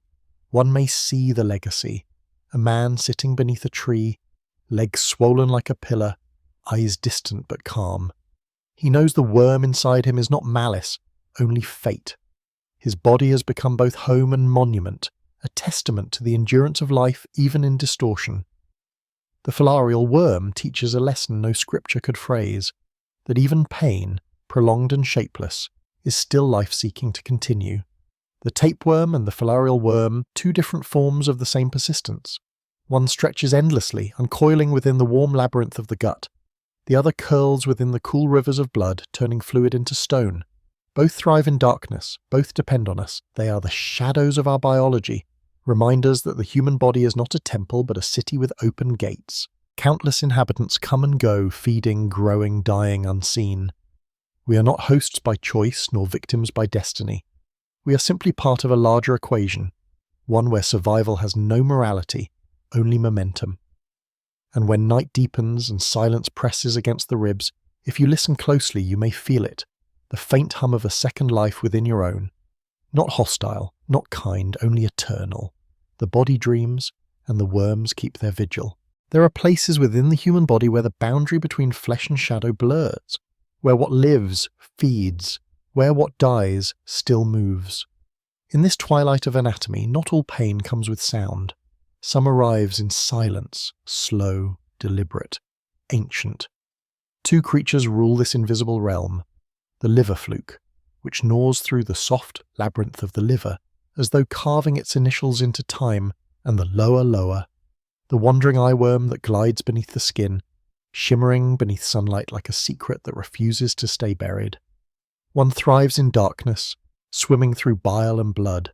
one may see the legacy. A man sitting beneath a tree, legs swollen like a pillar, eyes distant but calm. He knows the worm inside him is not malice, only fate. His body has become both home and monument, a testament to the endurance of life even in distortion. The filarial worm teaches a lesson no scripture could phrase, that even pain, prolonged and shapeless, is still life seeking to continue. The tapeworm and the filarial worm, two different forms of the same persistence. One stretches endlessly, uncoiling within the warm labyrinth of the gut. The other curls within the cool rivers of blood, turning fluid into stone. Both thrive in darkness, both depend on us. They are the shadows of our biology, reminders that the human body is not a temple but a city with open gates. Countless inhabitants come and go, feeding, growing, dying unseen. We are not hosts by choice, nor victims by destiny. We are simply part of a larger equation, one where survival has no morality, only momentum. And when night deepens and silence presses against the ribs, if you listen closely you may feel it, the faint hum of a second life within your own. Not hostile, not kind, only eternal. The body dreams, and the worms keep their vigil. There are places within the human body where the boundary between flesh and shadow blurs, where what lives feeds, where what dies still moves. In this twilight of anatomy, not all pain comes with sound. Some arrives in silence, slow, deliberate, ancient. Two creatures rule this invisible realm. The liver fluke, which gnaws through the soft labyrinth of the liver, as though carving its initials into time, and the lower, the wandering eyeworm that glides beneath the skin, shimmering beneath sunlight like a secret that refuses to stay buried. One thrives in darkness, swimming through bile and blood.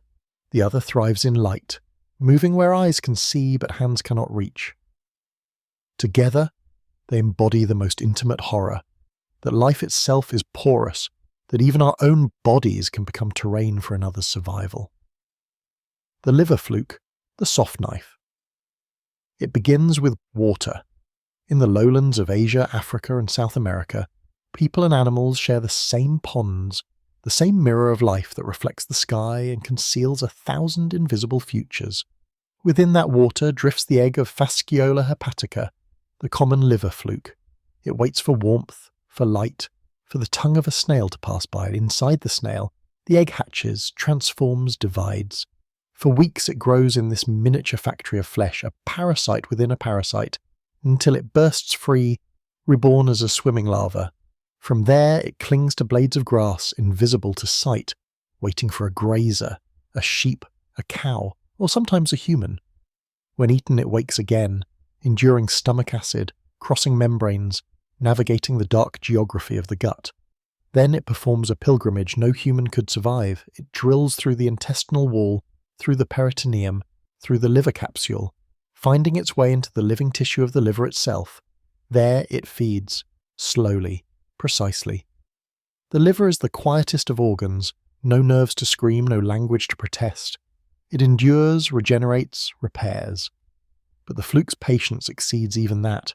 The other thrives in light, moving where eyes can see but hands cannot reach. Together, they embody the most intimate horror, that life itself is porous, that even our own bodies can become terrain for another's survival. The liver fluke, the soft knife. It begins with water. In the lowlands of Asia, Africa, and South America, people and animals share the same ponds, the same mirror of life that reflects the sky and conceals 1,000 invisible futures. Within that water drifts the egg of Fasciola hepatica, the common liver fluke. It waits for warmth, for light, for the tongue of a snail to pass by. Inside the snail, the egg hatches, transforms, divides. For weeks it grows in this miniature factory of flesh, a parasite within a parasite, until it bursts free, reborn as a swimming larva. From there it clings to blades of grass, invisible to sight, waiting for a grazer, a sheep, a cow, or sometimes a human. When eaten it wakes again, enduring stomach acid, crossing membranes, navigating the dark geography of the gut. Then it performs a pilgrimage no human could survive. It drills through the intestinal wall, through the peritoneum, through the liver capsule, finding its way into the living tissue of the liver itself. There it feeds, slowly, precisely. The liver is the quietest of organs, no nerves to scream, no language to protest. It endures, regenerates, repairs. But the fluke's patience exceeds even that.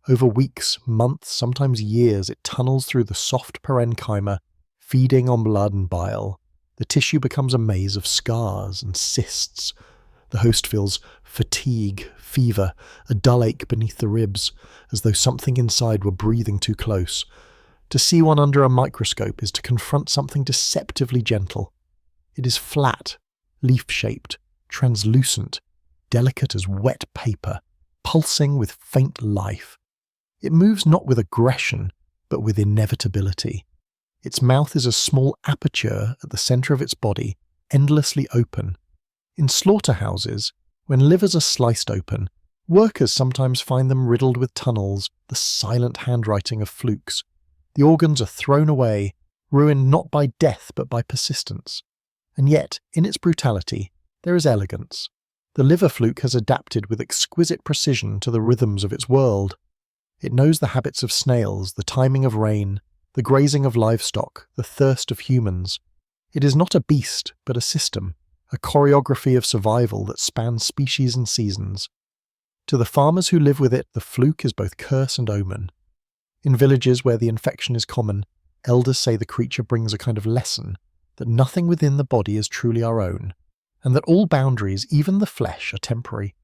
Over weeks, months, sometimes years, it tunnels through the soft parenchyma, feeding on blood and bile. The tissue becomes a maze of scars and cysts. The host feels fatigue, fever, a dull ache beneath the ribs, as though something inside were breathing too close. To see one under a microscope is to confront something deceptively gentle. It is flat, leaf-shaped, translucent, delicate as wet paper, pulsing with faint life. It moves not with aggression, but with inevitability. Its mouth is a small aperture at the centre of its body, endlessly open. In slaughterhouses, when livers are sliced open, workers sometimes find them riddled with tunnels, the silent handwriting of flukes. The organs are thrown away, ruined not by death but by persistence. And yet, in its brutality, there is elegance. The liver fluke has adapted with exquisite precision to the rhythms of its world. It knows the habits of snails, the timing of rain, the grazing of livestock, the thirst of humans. It is not a beast, but a system, a choreography of survival that spans species and seasons. To the farmers who live with it, the fluke is both curse and omen. In villages where the infection is common, elders say the creature brings a kind of lesson, that nothing within the body is truly our own, and that all boundaries, even the flesh, are temporary.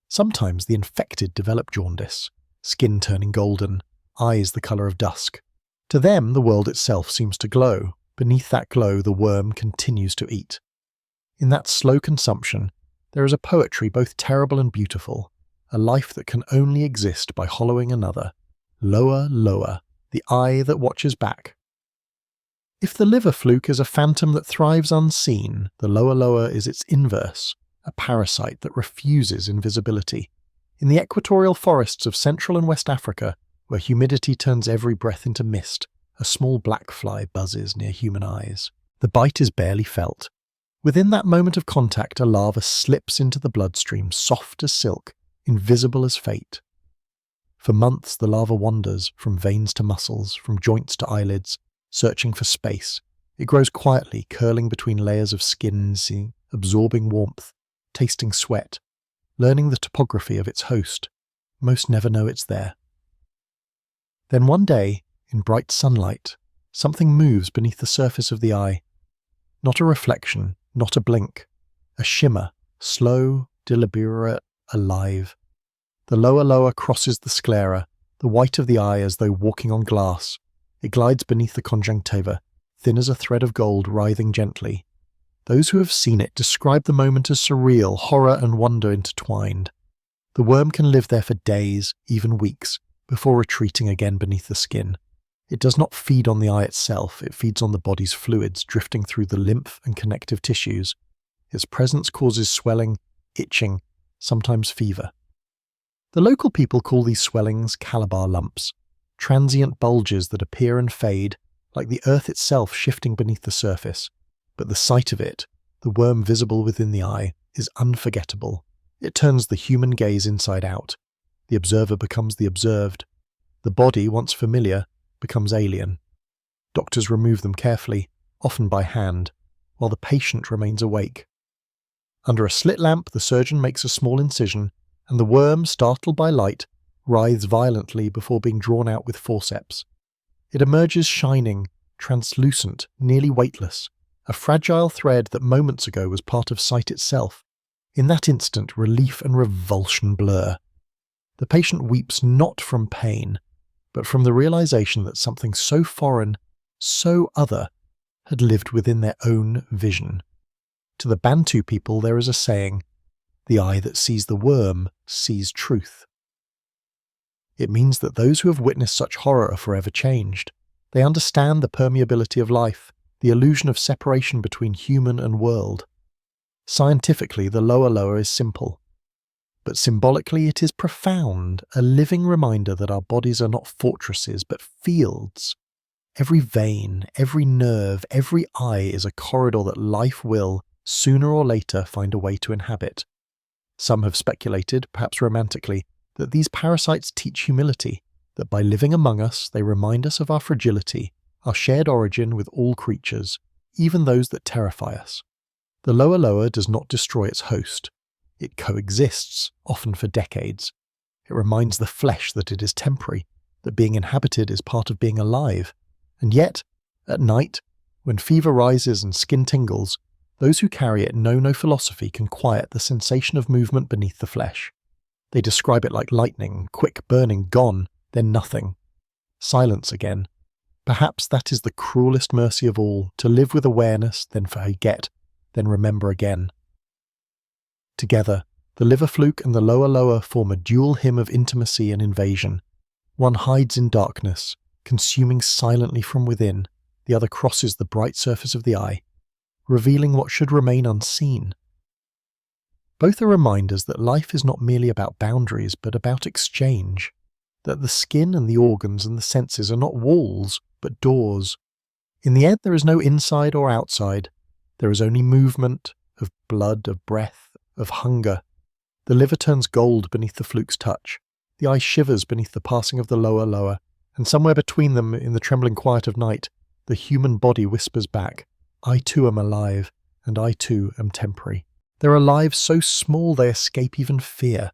Sometimes the infected develop jaundice, skin turning golden, eyes the colour of dusk. To them the world itself seems to glow. Beneath that glow the worm continues to eat. In that slow consumption there is a poetry both terrible and beautiful, a life that can only exist by hollowing another. Lower, lower, the eye that watches back. If the liver fluke is a phantom that thrives unseen, the lower lower is its inverse, a parasite that refuses invisibility. In the equatorial forests of Central and West Africa, where humidity turns every breath into mist, a small black fly buzzes near human eyes. The bite is barely felt. Within that moment of contact, a larva slips into the bloodstream, soft as silk, invisible as fate. For months, the larva wanders, from veins to muscles, from joints to eyelids, searching for space. It grows quietly, curling between layers of skin, absorbing warmth, tasting sweat, learning the topography of its host. Most never know it's there. Then one day, in bright sunlight, something moves beneath the surface of the eye. Not a reflection, not a blink. A shimmer, slow, deliberate, alive. The lower lower crosses the sclera, the white of the eye as though walking on glass. It glides beneath the conjunctiva, thin as a thread of gold writhing gently. Those who have seen it describe the moment as surreal, horror and wonder intertwined. The worm can live there for days, even weeks, before retreating again beneath the skin. It does not feed on the eye itself, it feeds on the body's fluids drifting through the lymph and connective tissues. Its presence causes swelling, itching, sometimes fever. The local people call these swellings Calabar lumps, transient bulges that appear and fade, like the earth itself shifting beneath the surface. But the sight of it, the worm visible within the eye, is unforgettable. It turns the human gaze inside out. The observer becomes the observed. The body, once familiar, becomes alien. Doctors remove them carefully, often by hand, while the patient remains awake. Under a slit lamp, the surgeon makes a small incision, and the worm, startled by light, writhes violently before being drawn out with forceps. It emerges shining, translucent, nearly weightless, a fragile thread that moments ago was part of sight itself. In that instant, relief and revulsion blur. The patient weeps not from pain, but from the realization that something so foreign, so other, had lived within their own vision. To the Bantu people there is a saying, "The eye that sees the worm sees truth." It means that those who have witnessed such horror are forever changed. They understand the permeability of life, the illusion of separation between human and world. Scientifically, the lower lower is simple. But symbolically it is profound, a living reminder that our bodies are not fortresses, but fields. Every vein, every nerve, every eye is a corridor that life will, sooner or later, find a way to inhabit. Some have speculated, perhaps romantically, that these parasites teach humility, that by living among us they remind us of our fragility, our shared origin with all creatures, even those that terrify us. The lower lower does not destroy its host. It coexists, often for decades. It reminds the flesh that it is temporary, that being inhabited is part of being alive. And yet, at night, when fever rises and skin tingles, those who carry it know no philosophy can quiet the sensation of movement beneath the flesh. They describe it like lightning, quick burning, gone, then nothing. Silence again. Perhaps that is the cruelest mercy of all, to live with awareness, then forget, then remember again. Together, the liver fluke and the lower lower form a dual hymn of intimacy and invasion. One hides in darkness, consuming silently from within, the other crosses the bright surface of the eye, revealing what should remain unseen. Both are reminders that life is not merely about boundaries, but about exchange, that the skin and the organs and the senses are not walls, but doors. In the end there is no inside or outside, there is only movement, of blood, of breath, of hunger. The liver turns gold beneath the fluke's touch, the eye shivers beneath the passing of the lower lower, and somewhere between them, in the trembling quiet of night, the human body whispers back, "I too am alive, and I too am temporary." There are lives so small they escape even fear.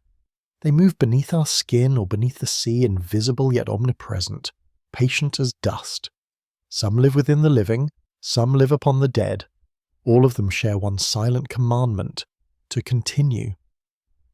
They move beneath our skin or beneath the sea, invisible yet omnipresent, patient as dust. Some live within the living, some live upon the dead. All of them share one silent commandment, to continue.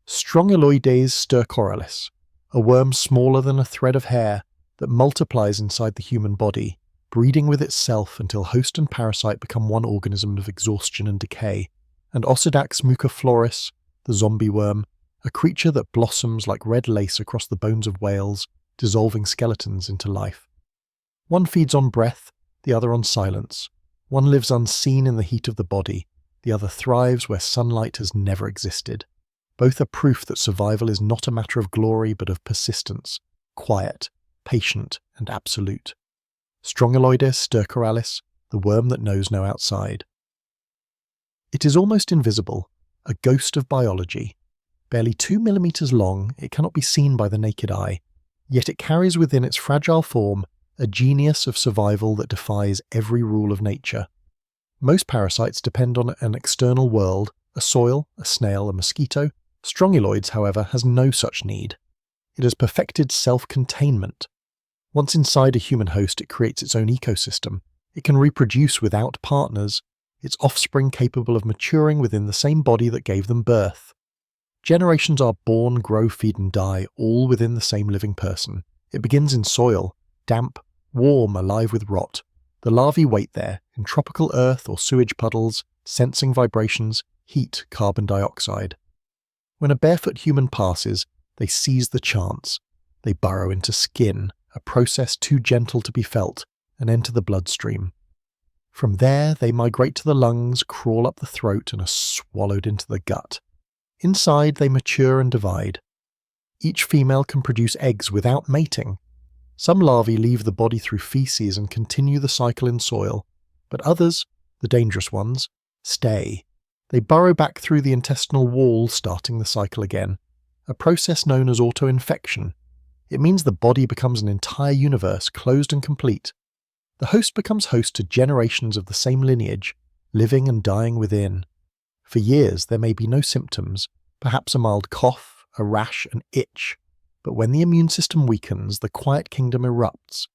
Strongyloides stercoralis, a worm smaller than a thread of hair that multiplies inside the human body, breeding with itself until host and parasite become one organism of exhaustion and decay, and Ossidax mucifloris, the zombie worm, a creature that blossoms like red lace across the bones of whales, dissolving skeletons into life. One feeds on breath, the other on silence. One lives unseen in the heat of the body, the other thrives where sunlight has never existed. Both are proof that survival is not a matter of glory but of persistence, quiet, patient, and absolute. Strongyloides stercoralis, the worm that knows no outside. It is almost invisible, a ghost of biology. Barely 2 millimeters long, it cannot be seen by the naked eye, yet it carries within its fragile form a genius of survival that defies every rule of nature. Most parasites depend on an external world, a soil, a snail, a mosquito. Strongyloids, however, has no such need. It has perfected self-containment. Once inside a human host, it creates its own ecosystem. It can reproduce without partners, its offspring capable of maturing within the same body that gave them birth. Generations are born, grow, feed and die, all within the same living person. It begins in soil, damp, warm, alive with rot. The larvae wait there, in tropical earth or sewage puddles, sensing vibrations, heat, carbon dioxide. When a barefoot human passes, they seize the chance. They burrow into skin, a process too gentle to be felt, and enter the bloodstream. From there, they migrate to the lungs, crawl up the throat, and are swallowed into the gut. Inside, they mature and divide. Each female can produce eggs without mating. Some larvae leave the body through feces and continue the cycle in soil, but others, the dangerous ones, stay. They burrow back through the intestinal wall, starting the cycle again, a process known as autoinfection. It means the body becomes an entire universe, closed and complete. The host becomes host to generations of the same lineage, living and dying within. For years there may be no symptoms, perhaps a mild cough, a rash, an itch. But when the immune system weakens, the quiet kingdom erupts.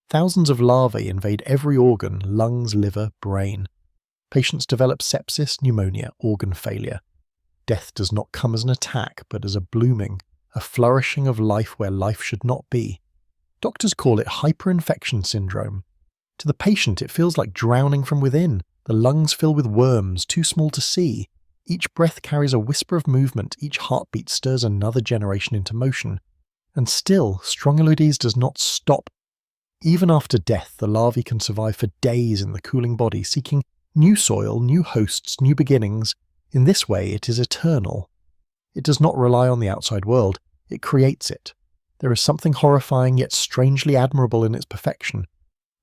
Thousands of larvae invade every organ, lungs, liver, brain. Patients develop sepsis, pneumonia, organ failure. Death does not come as an attack, but as a blooming, a flourishing of life where life should not be. Doctors call it hyperinfection syndrome. To the patient, it feels like drowning from within. The lungs fill with worms, too small to see. Each breath carries a whisper of movement, each heartbeat stirs another generation into motion. And still, Strongyloides does not stop. Even after death, the larvae can survive for days in the cooling body, seeking new soil, new hosts, new beginnings. In this way, it is eternal. It does not rely on the outside world, it creates it. There is something horrifying yet strangely admirable in its perfection.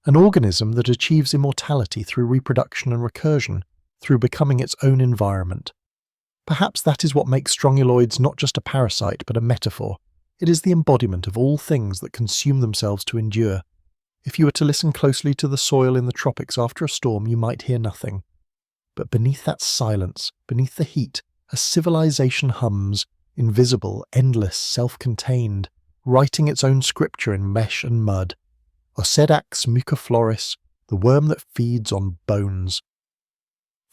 An organism that achieves immortality through reproduction and recursion, through becoming its own environment. Perhaps that is what makes Strongyloides not just a parasite, but a metaphor. It is the embodiment of all things that consume themselves to endure. If you were to listen closely to the soil in the tropics after a storm, you might hear nothing. But beneath that silence, beneath the heat, a civilization hums, invisible, endless, self-contained, writing its own scripture in mesh and mud. Ocedax mucifloris, the worm that feeds on bones.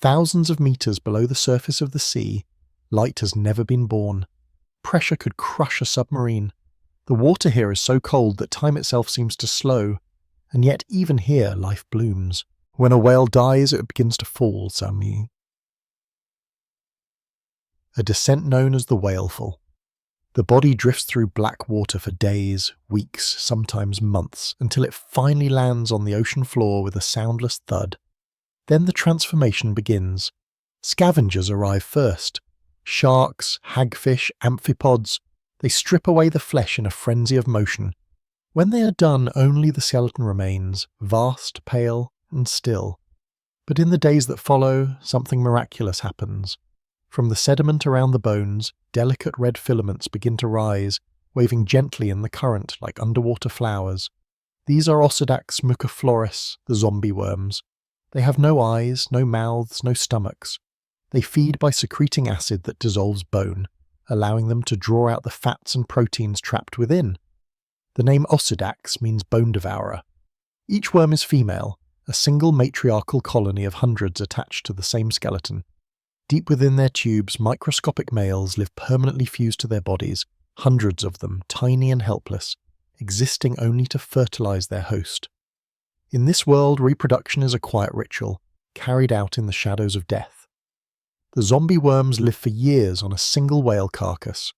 Thousands of meters below the surface of the sea, light has never been born. Pressure could crush a submarine. The water here is so cold that time itself seems to slow, and yet even here life blooms. When a whale dies, it begins to fall, Sami. A descent known as the whaleful. The body drifts through black water for days, weeks, sometimes months, until it finally lands on the ocean floor with a soundless thud. Then the transformation begins. Scavengers arrive first. Sharks, hagfish, amphipods. They strip away the flesh in a frenzy of motion. When they are done, only the skeleton remains, vast, pale, and still. But in the days that follow, something miraculous happens. From the sediment around the bones, delicate red filaments begin to rise, waving gently in the current like underwater flowers. These are Ocedax mucifloris, the zombie worms. They have no eyes, no mouths, no stomachs. They feed by secreting acid that dissolves bone, allowing them to draw out the fats and proteins trapped within. The name Ocedax means bone devourer. Each worm is female, a single matriarchal colony of hundreds attached to the same skeleton. Deep within their tubes, microscopic males live permanently fused to their bodies, hundreds of them, tiny and helpless, existing only to fertilize their host. In this world, reproduction is a quiet ritual, carried out in the shadows of death. The zombie worms live for years on a single whale carcass.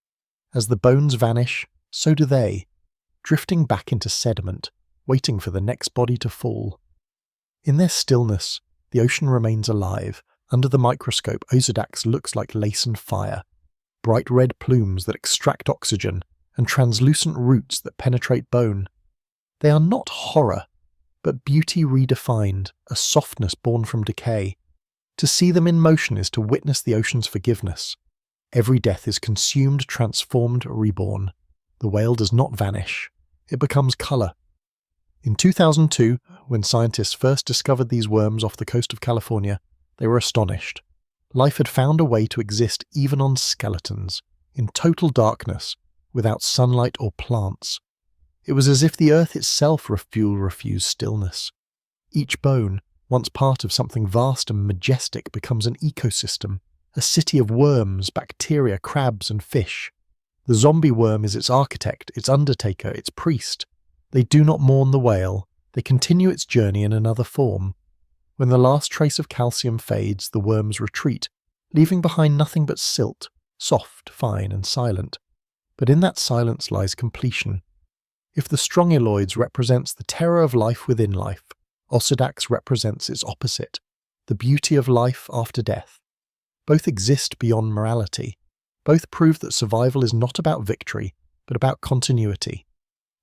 As the bones vanish, so do they, drifting back into sediment, waiting for the next body to fall. In their stillness, the ocean remains alive. Under the microscope, Osedax looks like lace and fire, bright red plumes that extract oxygen, and translucent roots that penetrate bone. They are not horror, but beauty redefined, a softness born from decay. To see them in motion is to witness the ocean's forgiveness. Every death is consumed, transformed, reborn. The whale does not vanish. It becomes colour. In 2002, when scientists first discovered these worms off the coast of California, they were astonished. Life had found a way to exist even on skeletons, in total darkness, without sunlight or plants. It was as if the earth itself refused stillness. Each bone, once part of something vast and majestic, becomes an ecosystem, a city of worms, bacteria, crabs, and fish. The zombie worm is its architect, its undertaker, its priest. They do not mourn the whale, they continue its journey in another form. When the last trace of calcium fades, the worms retreat, leaving behind nothing but silt, soft, fine, and silent. But in that silence lies completion. If the strongyloids represents the terror of life within life, Osedax represents its opposite, the beauty of life after death. Both exist beyond morality. Both prove that survival is not about victory, but about continuity.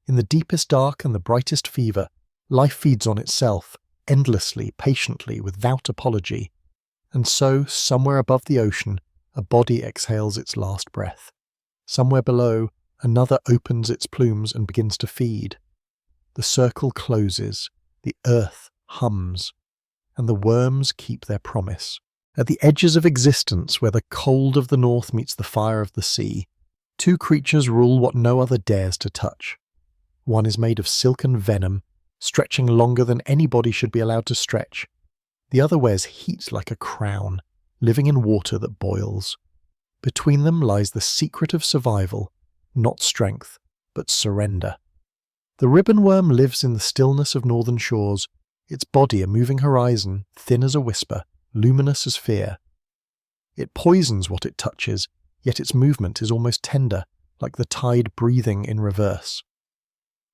In the deepest dark and the brightest fever, life feeds on itself, endlessly, patiently, without apology. And so, somewhere above the ocean, a body exhales its last breath. Somewhere below, another opens its plumes and begins to feed. The circle closes, the earth hums, and the worms keep their promise. At the edges of existence, where the cold of the north meets the fire of the sea, two creatures rule what no other dares to touch. One is made of silken venom, stretching longer than any body should be allowed to stretch. The other wears heat like a crown, living in water that boils. Between them lies the secret of survival, not strength, but surrender. The ribbon worm lives in the stillness of northern shores, its body a moving horizon, thin as a whisper, luminous as fear. It poisons what it touches, yet its movement is almost tender, like the tide breathing in reverse.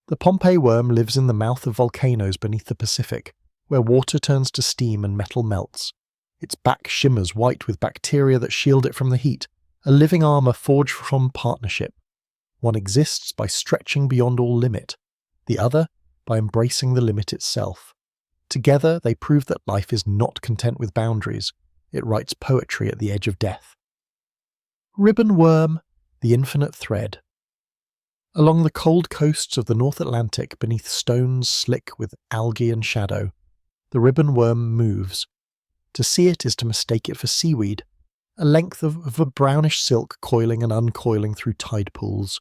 The Pompeii worm lives in the mouth of volcanoes beneath the Pacific, where water turns to steam and metal melts. Its back shimmers white with bacteria that shield it from the heat, a living armour forged from partnership. One exists by stretching beyond all limit, the other by embracing the limit itself. Together they prove that life is not content with boundaries, it writes poetry at the edge of death. Ribbon worm, the infinite thread. Along the cold coasts of the North Atlantic, beneath stones slick with algae and shadow, the ribbon worm moves. To see it is to mistake it for seaweed, a length of a brownish silk coiling and uncoiling through tide pools.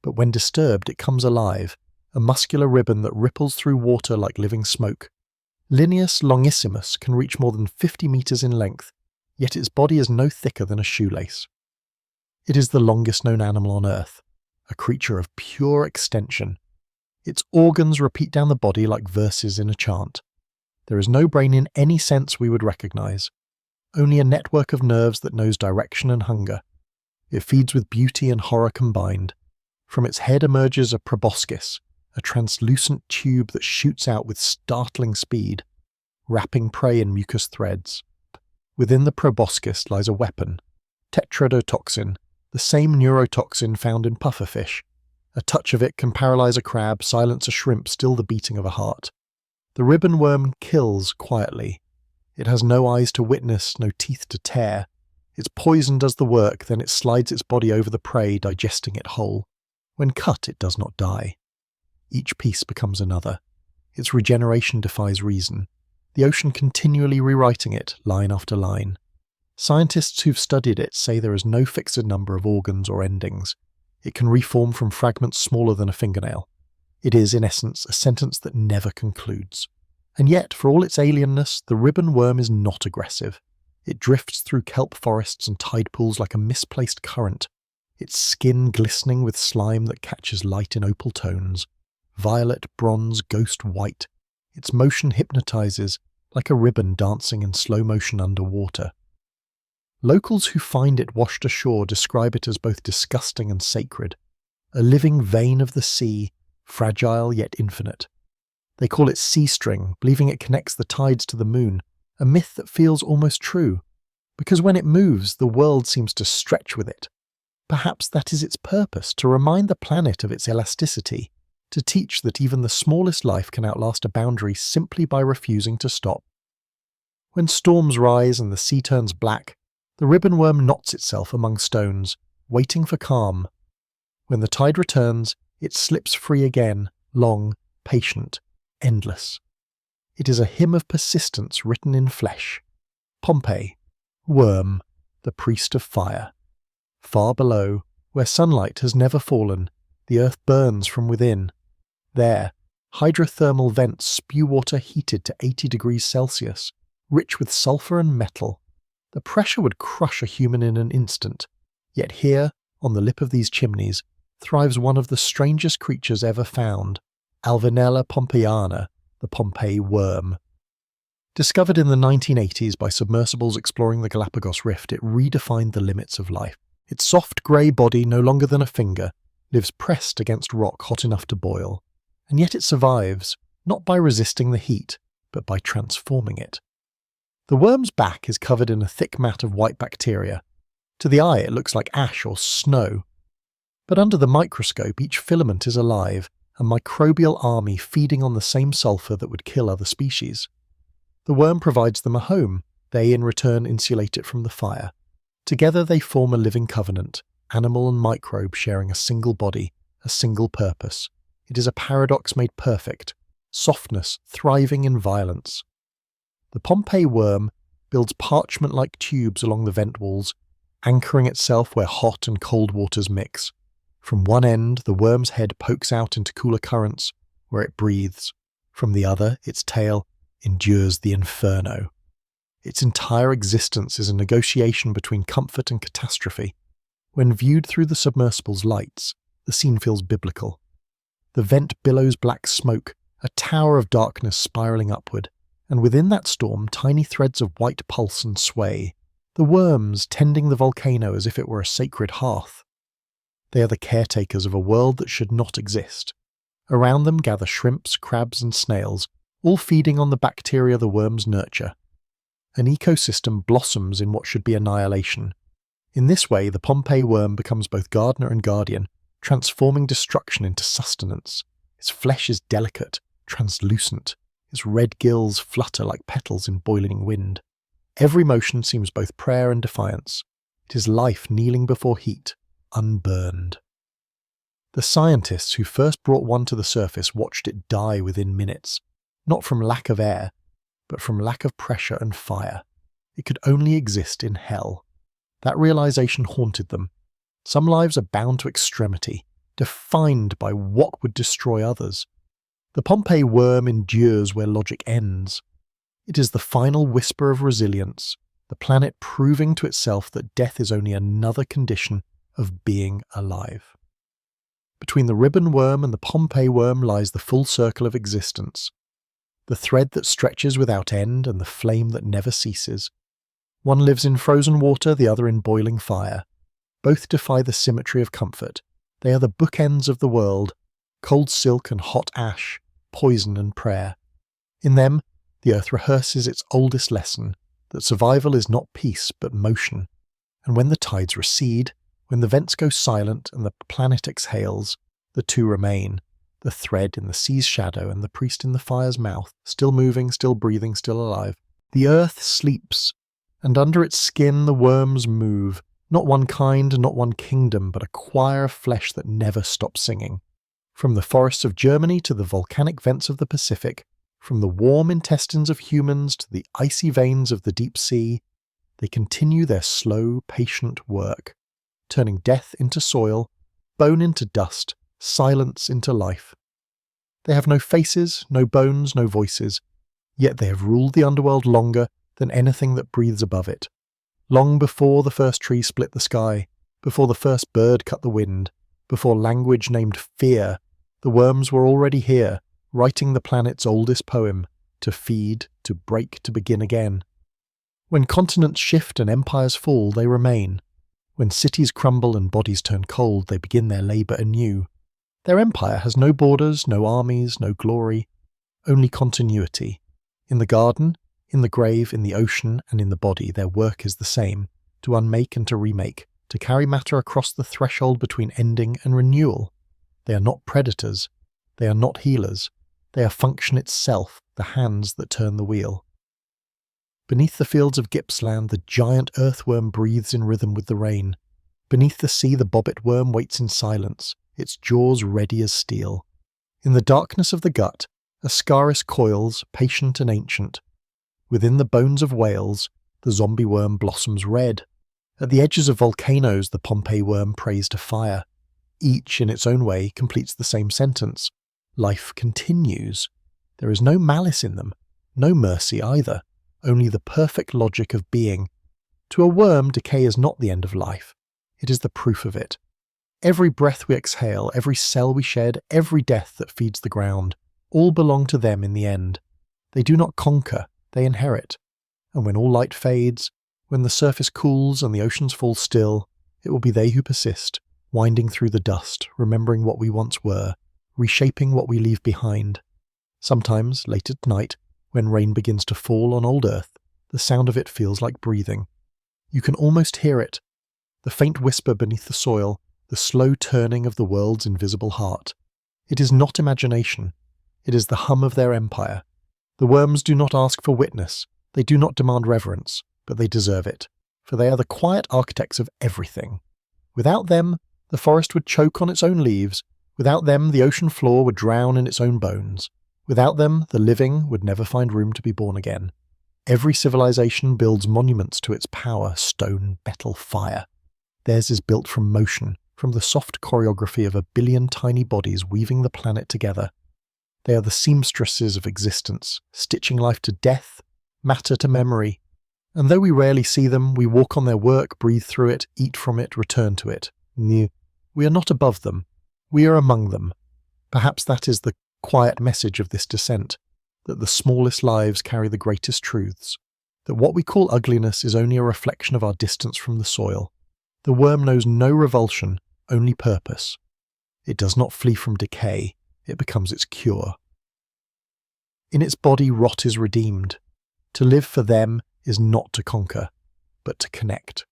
But when disturbed, it comes alive, a muscular ribbon that ripples through water like living smoke. Lineus longissimus can reach more than 50 meters in length, yet its body is no thicker than a shoelace. It is the longest known animal on Earth, a creature of pure extension. Its organs repeat down the body like verses in a chant. There is no brain in any sense we would recognize, only a network of nerves that knows direction and hunger. It feeds with beauty and horror combined. From its head emerges a proboscis, a translucent tube that shoots out with startling speed, wrapping prey in mucus threads. Within the proboscis lies a weapon, tetrodotoxin, the same neurotoxin found in pufferfish. A touch of it can paralyze a crab, silence a shrimp, still the beating of a heart. The ribbon worm kills quietly. It has no eyes to witness, no teeth to tear. Its poison does the work, then it slides its body over the prey, digesting it whole. When cut, it does not die. Each piece becomes another. Its regeneration defies reason. The ocean continually rewriting it, line after line. Scientists who've studied it say there is no fixed number of organs or endings. It can reform from fragments smaller than a fingernail. It is, in essence, a sentence that never concludes. And yet, for all its alienness, the ribbon worm is not aggressive. It drifts through kelp forests and tide pools like a misplaced current, its skin glistening with slime that catches light in opal tones, violet, bronze, ghost white. Its motion hypnotizes, like a ribbon dancing in slow motion underwater. Locals who find it washed ashore describe it as both disgusting and sacred, a living vein of the sea, fragile yet infinite. They call it sea string, believing it connects the tides to the moon, a myth that feels almost true, because when it moves, the world seems to stretch with it. Perhaps that is its purpose, to remind the planet of its elasticity, to teach that even the smallest life can outlast a boundary simply by refusing to stop. When storms rise and the sea turns black, the ribbon worm knots itself among stones, waiting for calm. When the tide returns, it slips free again, long, patient, endless. It is a hymn of persistence written in flesh. Pompeii, worm, the priest of fire. Far below, where sunlight has never fallen, the earth burns from within. There, hydrothermal vents spew water heated to 80 degrees Celsius, rich with sulfur and metal. The pressure would crush a human in an instant, yet here, on the lip of these chimneys, thrives one of the strangest creatures ever found, Alvinella pompeiana, the Pompeii worm. Discovered in the 1980s by submersibles exploring the Galapagos Rift, it redefined the limits of life. Its soft grey body, no longer than a finger, lives pressed against rock hot enough to boil, and yet it survives, not by resisting the heat, but by transforming it. The worm's back is covered in a thick mat of white bacteria. To the eye it looks like ash or snow. But under the microscope each filament is alive, a microbial army feeding on the same sulfur that would kill other species. The worm provides them a home, they in return insulate it from the fire. Together they form a living covenant, animal and microbe sharing a single body, a single purpose. It is a paradox made perfect, softness thriving in violence. The Pompeii worm builds parchment-like tubes along the vent walls, anchoring itself where hot and cold waters mix. From one end, the worm's head pokes out into cooler currents, where it breathes. From the other, its tail endures the inferno. Its entire existence is a negotiation between comfort and catastrophe. When viewed through the submersible's lights, the scene feels biblical. The vent billows black smoke, a tower of darkness spiralling upward, and within that storm tiny threads of white pulse and sway, the worms tending the volcano as if it were a sacred hearth. They are the caretakers of a world that should not exist. Around them gather shrimps, crabs and snails, all feeding on the bacteria the worms nurture. An ecosystem blossoms in what should be annihilation. In this way, the Pompeii worm becomes both gardener and guardian, transforming destruction into sustenance. Its flesh is delicate, translucent. Its red gills flutter like petals in boiling wind. Every motion seems both prayer and defiance. It is life kneeling before heat, unburned. The scientists who first brought one to the surface watched it die within minutes, not from lack of air, but from lack of pressure and fire. It could only exist in hell. That realization haunted them. Some lives are bound to extremity, defined by what would destroy others. The Pompeii worm endures where logic ends. It is the final whisper of resilience, the planet proving to itself that death is only another condition of being alive. Between the ribbon worm and the Pompeii worm lies the full circle of existence, the thread that stretches without end and the flame that never ceases. One lives in frozen water, the other in boiling fire. Both defy the symmetry of comfort. They are the bookends of the world, cold silk and hot ash, poison and prayer. In them, the earth rehearses its oldest lesson, that survival is not peace but motion. And when the tides recede, when the vents go silent and the planet exhales, the two remain, the thread in the sea's shadow and the priest in the fire's mouth, still moving, still breathing, still alive. The earth sleeps, and under its skin the worms move, not one kind, not one kingdom, but a choir of flesh that never stops singing. From the forests of Germany to the volcanic vents of the Pacific, from the warm intestines of humans to the icy veins of the deep sea, they continue their slow, patient work, turning death into soil, bone into dust, silence into life. They have no faces, no bones, no voices, yet they have ruled the underworld longer than anything that breathes above it. Long before the first tree split the sky, before the first bird cut the wind, before language named fear, the worms were already here, writing the planet's oldest poem, to feed, to break, to begin again. When continents shift and empires fall, they remain. When cities crumble and bodies turn cold, they begin their labour anew. Their empire has no borders, no armies, no glory, only continuity. In the garden, in the grave, in the ocean, and in the body, their work is the same: to unmake and to remake, to carry matter across the threshold between ending and renewal. They are not predators. They are not healers. They are function itself, the hands that turn the wheel. Beneath the fields of Gippsland, the giant earthworm breathes in rhythm with the rain. Beneath the sea, the bobbit worm waits in silence, its jaws ready as steel. In the darkness of the gut, Ascaris coils, patient and ancient. Within the bones of whales, the zombie worm blossoms red. At the edges of volcanoes, the Pompeii worm prays to fire. Each, in its own way, completes the same sentence. Life continues. There is no malice in them, no mercy either, only the perfect logic of being. To a worm, decay is not the end of life. It is the proof of it. Every breath we exhale, every cell we shed, every death that feeds the ground, all belong to them in the end. They do not conquer, they inherit. And when all light fades, when the surface cools and the oceans fall still, it will be they who persist, winding through the dust, remembering what we once were, reshaping what we leave behind. Sometimes, late at night, when rain begins to fall on old earth, the sound of it feels like breathing. You can almost hear it, the faint whisper beneath the soil, the slow turning of the world's invisible heart. It is not imagination. It is the hum of their empire. The worms do not ask for witness. They do not demand reverence, but they deserve it, for they are the quiet architects of everything. Without them, the forest would choke on its own leaves. Without them, the ocean floor would drown in its own bones. Without them, the living would never find room to be born again. Every civilization builds monuments to its power: stone, metal, fire. Theirs is built from motion, from the soft choreography of a billion tiny bodies weaving the planet together. They are the seamstresses of existence, stitching life to death, matter to memory. And though we rarely see them, we walk on their work, breathe through it, eat from it, return to it. We are not above them. We are among them. Perhaps that is the quiet message of this descent, that the smallest lives carry the greatest truths, that what we call ugliness is only a reflection of our distance from the soil. The worm knows no revulsion, only purpose. It does not flee from decay, it becomes its cure. In its body, rot is redeemed. To live for them is not to conquer, but to connect.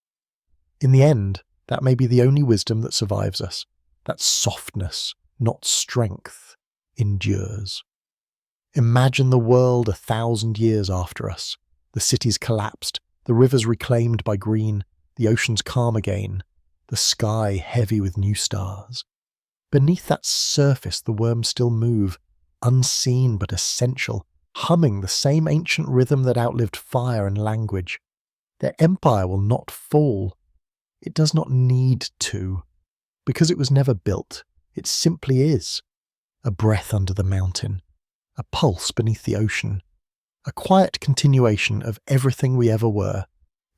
In the end, that may be the only wisdom that survives us. That softness, not strength, endures. Imagine the world 1,000 years after us. The cities collapsed, the rivers reclaimed by green, the oceans calm again, the sky heavy with new stars. Beneath that surface the worms still move, unseen but essential, humming the same ancient rhythm that outlived fire and language. Their empire will not fall. It does not need to, because it was never built. It simply is. A breath under the mountain, a pulse beneath the ocean, a quiet continuation of everything we ever were.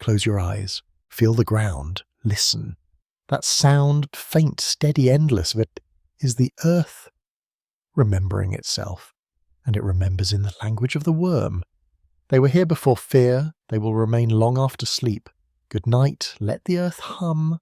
Close your eyes, feel the ground, listen. That sound, faint, steady, endless of it, is the earth remembering itself, and it remembers in the language of the worm. They were here before fear, they will remain long after sleep. Good night, let the earth hum.